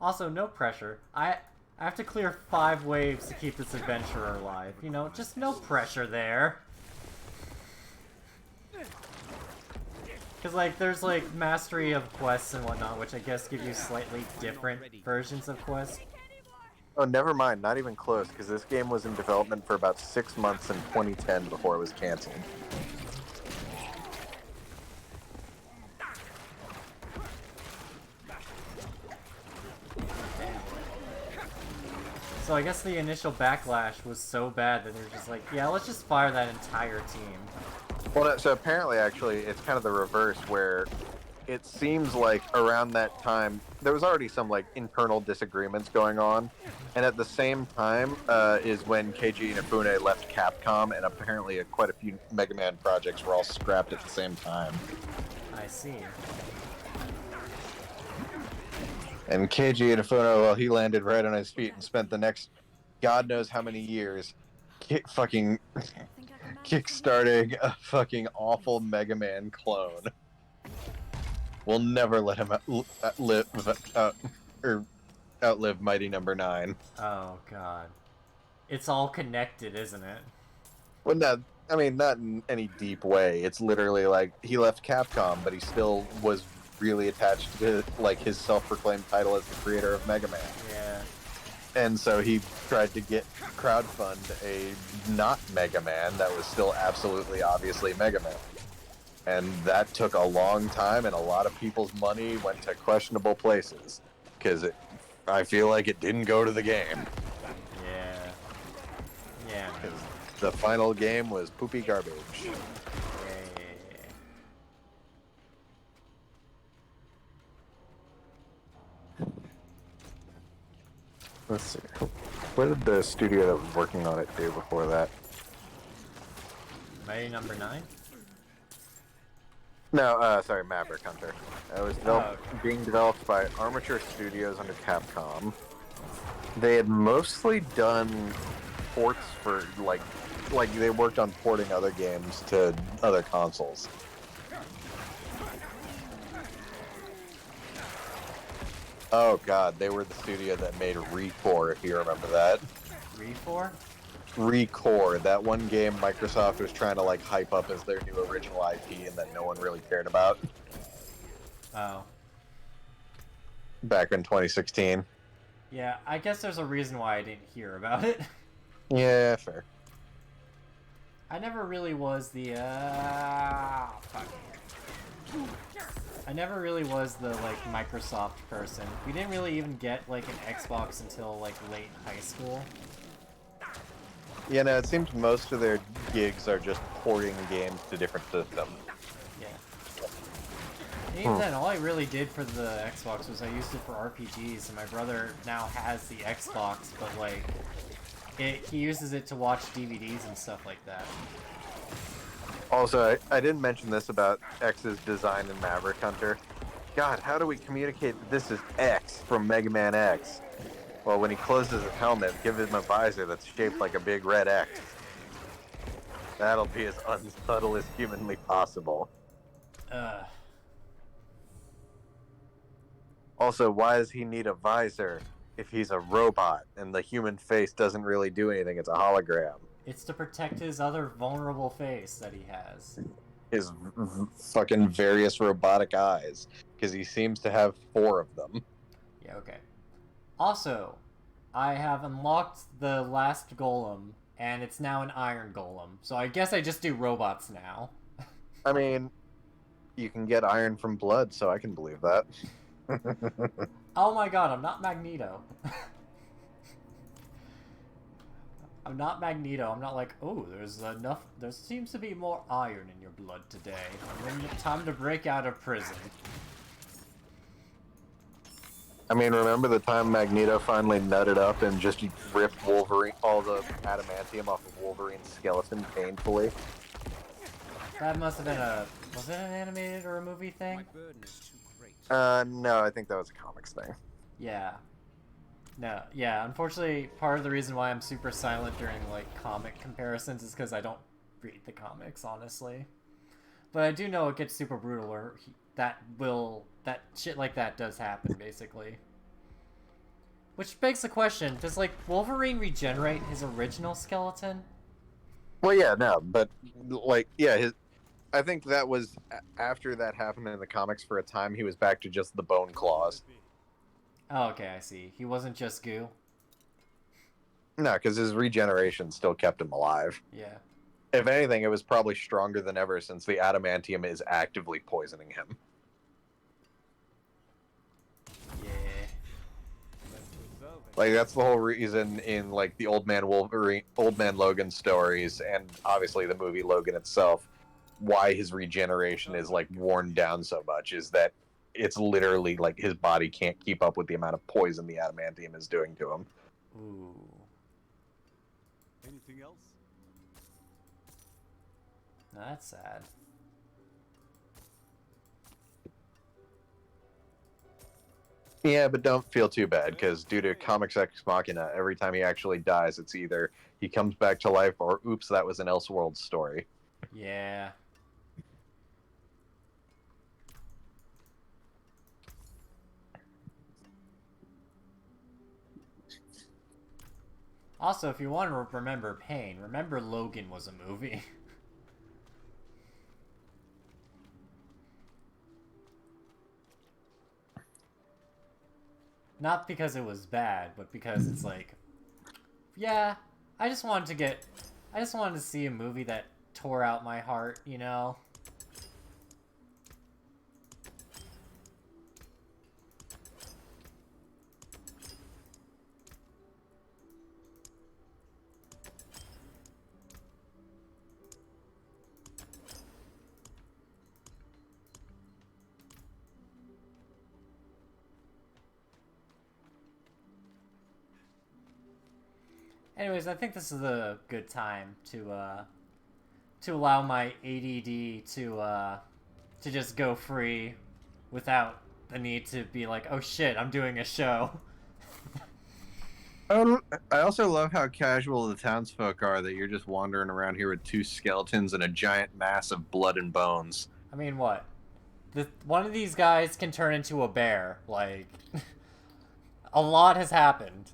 Speaker 1: Also, no pressure. I have to clear 5 waves to keep this adventurer alive. You know, just no pressure there. Because, like, there's, like, mastery of quests and whatnot, which I guess give you slightly different versions of quests.
Speaker 2: Oh, never mind, not even close, because this game was in development for about 6 months in 2010 before it was canceled.
Speaker 1: So I guess the initial backlash was so bad that they're just like, yeah, let's just fire that entire team.
Speaker 2: Well, so apparently, actually, it's kind of the reverse, where it seems like around that time, there was already some, like, internal disagreements going on, and at the same time is when Keiji Inafune left Capcom, and apparently quite a few Mega Man projects were all scrapped at the same time.
Speaker 1: I see.
Speaker 2: And Keiji Inafune, well, he landed right on his feet and spent the next God knows how many years fucking kickstarting a fucking awful Mega Man clone. We'll never let him outlive Mighty Number 9.
Speaker 1: Oh, God. It's all connected, isn't it?
Speaker 2: Well, not in any deep way. It's literally like, he left Capcom, but he still was really attached to, like, his self-proclaimed title as the creator of Mega Man.
Speaker 1: Yeah.
Speaker 2: And so he tried to crowdfund a not Mega Man that was still absolutely obviously Mega Man. And that took a long time, and a lot of people's money went to questionable places. Because I feel like it didn't go to the game.
Speaker 1: Yeah. Yeah.
Speaker 2: Because the final game was poopy garbage.
Speaker 1: Yeah.
Speaker 2: Let's see. What did the studio that was working on it do before that?
Speaker 1: Mighty Number 9?
Speaker 2: No, sorry, Maverick Hunter. It was being developed by Armature Studios under Capcom. They had mostly done ports for, like they worked on porting other games to other consoles. Oh god, they were the studio that made Recore, if you remember that.
Speaker 1: Recore?
Speaker 2: Recore, that one game Microsoft was trying to, like, hype up as their new original IP and that no one really cared about.
Speaker 1: Oh.
Speaker 2: Back in 2016.
Speaker 1: Yeah, I guess there's a reason why I didn't hear about it.
Speaker 2: Yeah, fair.
Speaker 1: I never really was the, fuck. I never really was the, like, Microsoft person. We didn't really even get, like, an Xbox until, like, late high school.
Speaker 2: Yeah, no, it seems most of their gigs are just porting games to different systems.
Speaker 1: Yeah. And even then, all I really did for the Xbox was I used it for RPGs, and my brother now has the Xbox, but, like, he uses it to watch DVDs and stuff like that.
Speaker 2: Also, I didn't mention this about X's design in Maverick Hunter. God, how do we communicate that this is X from Mega Man X? Well, when he closes his helmet, give him a visor that's shaped like a big red X. That'll be as unsubtle as humanly possible. Also, why does he need a visor if he's a robot and the human face doesn't really do anything, it's a hologram.
Speaker 1: It's to protect his other vulnerable face that he has.
Speaker 2: His fucking various robotic eyes, because he seems to have 4 of them.
Speaker 1: Yeah, okay. Also, I have unlocked the last golem, and it's now an iron golem. So I guess I just do robots now.
Speaker 2: I mean, you can get iron from blood, so I can believe that.
Speaker 1: Oh my god, I'm not Magneto. I'm not Magneto. I'm not like, oh, there's enough. There seems to be more iron in your blood today. Time to break out of prison.
Speaker 2: I mean, remember the time Magneto finally nutted up and just ripped Wolverine, all the adamantium off of Wolverine's skeleton painfully?
Speaker 1: That must have been a... Was it an animated or a movie thing?
Speaker 6: My burden is too great.
Speaker 2: No, I think that was a comics thing.
Speaker 1: Yeah. No, yeah, unfortunately, part of the reason why I'm super silent during, like, comic comparisons is because I don't read the comics, honestly. But I do know it gets super brutal, or that shit like that does happen, basically. Which begs the question, does, like, Wolverine regenerate his original skeleton?
Speaker 2: Well, yeah, no, but, like, yeah, I think that was, after that happened in the comics for a time, he was back to just the bone claws.
Speaker 1: Oh, okay, I see. He wasn't just goo?
Speaker 2: No, because his regeneration still kept him alive.
Speaker 1: Yeah.
Speaker 2: If anything, it was probably stronger than ever since the adamantium is actively poisoning him.
Speaker 1: Yeah.
Speaker 2: Like, that's the whole reason in, like, the Old Man Logan stories, and obviously the movie Logan itself, why his regeneration is, like, worn down so much, is that it's literally, like, his body can't keep up with the amount of poison the adamantium is doing to him.
Speaker 1: Ooh.
Speaker 3: Anything else?
Speaker 1: That's sad.
Speaker 2: Yeah, but don't feel too bad, because due to Comics Ex Machina, every time he actually dies, it's either he comes back to life or, oops, that was an Elseworlds story.
Speaker 1: Yeah. Also, if you want to remember pain, remember Logan was a movie. Not because it was bad, but because it's like, yeah, I just wanted to see a movie that tore out my heart, you know? Anyways, I think this is a good time to allow my ADD to just go free without the need to be like, oh shit, I'm doing a show.
Speaker 2: I also love how casual the townsfolk are, that you're just wandering around here with 2 skeletons and a giant mass of blood and bones.
Speaker 1: I mean, what? One of these guys can turn into a bear. Like, a lot has happened.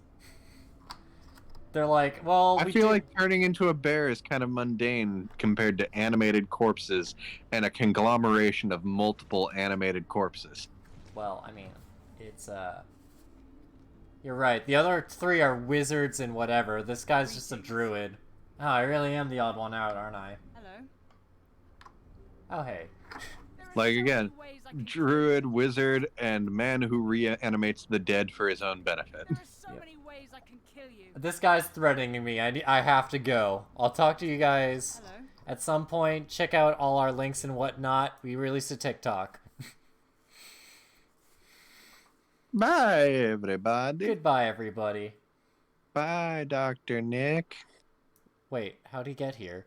Speaker 1: They're like, well,
Speaker 2: I feel like turning into a bear is kind of mundane compared to animated corpses and a conglomeration of multiple animated corpses.
Speaker 1: Well, I mean, it's, you're right. The other 3 are wizards and whatever. This guy's just a druid. Oh, I really am the odd one out, aren't I?
Speaker 9: Hello.
Speaker 1: Oh, hey.
Speaker 2: Like, again, druid, wizard, and man who reanimates the dead for his own benefit.
Speaker 9: There are so many ways I can kill you.
Speaker 1: This guy's threatening me. I have to go. I'll talk to you guys
Speaker 9: Hello.
Speaker 1: at some point. Check out all our links and whatnot. We released a TikTok.
Speaker 2: Bye, everybody.
Speaker 1: Goodbye, everybody.
Speaker 2: Bye, Dr. Nick.
Speaker 1: Wait, how'd he get here?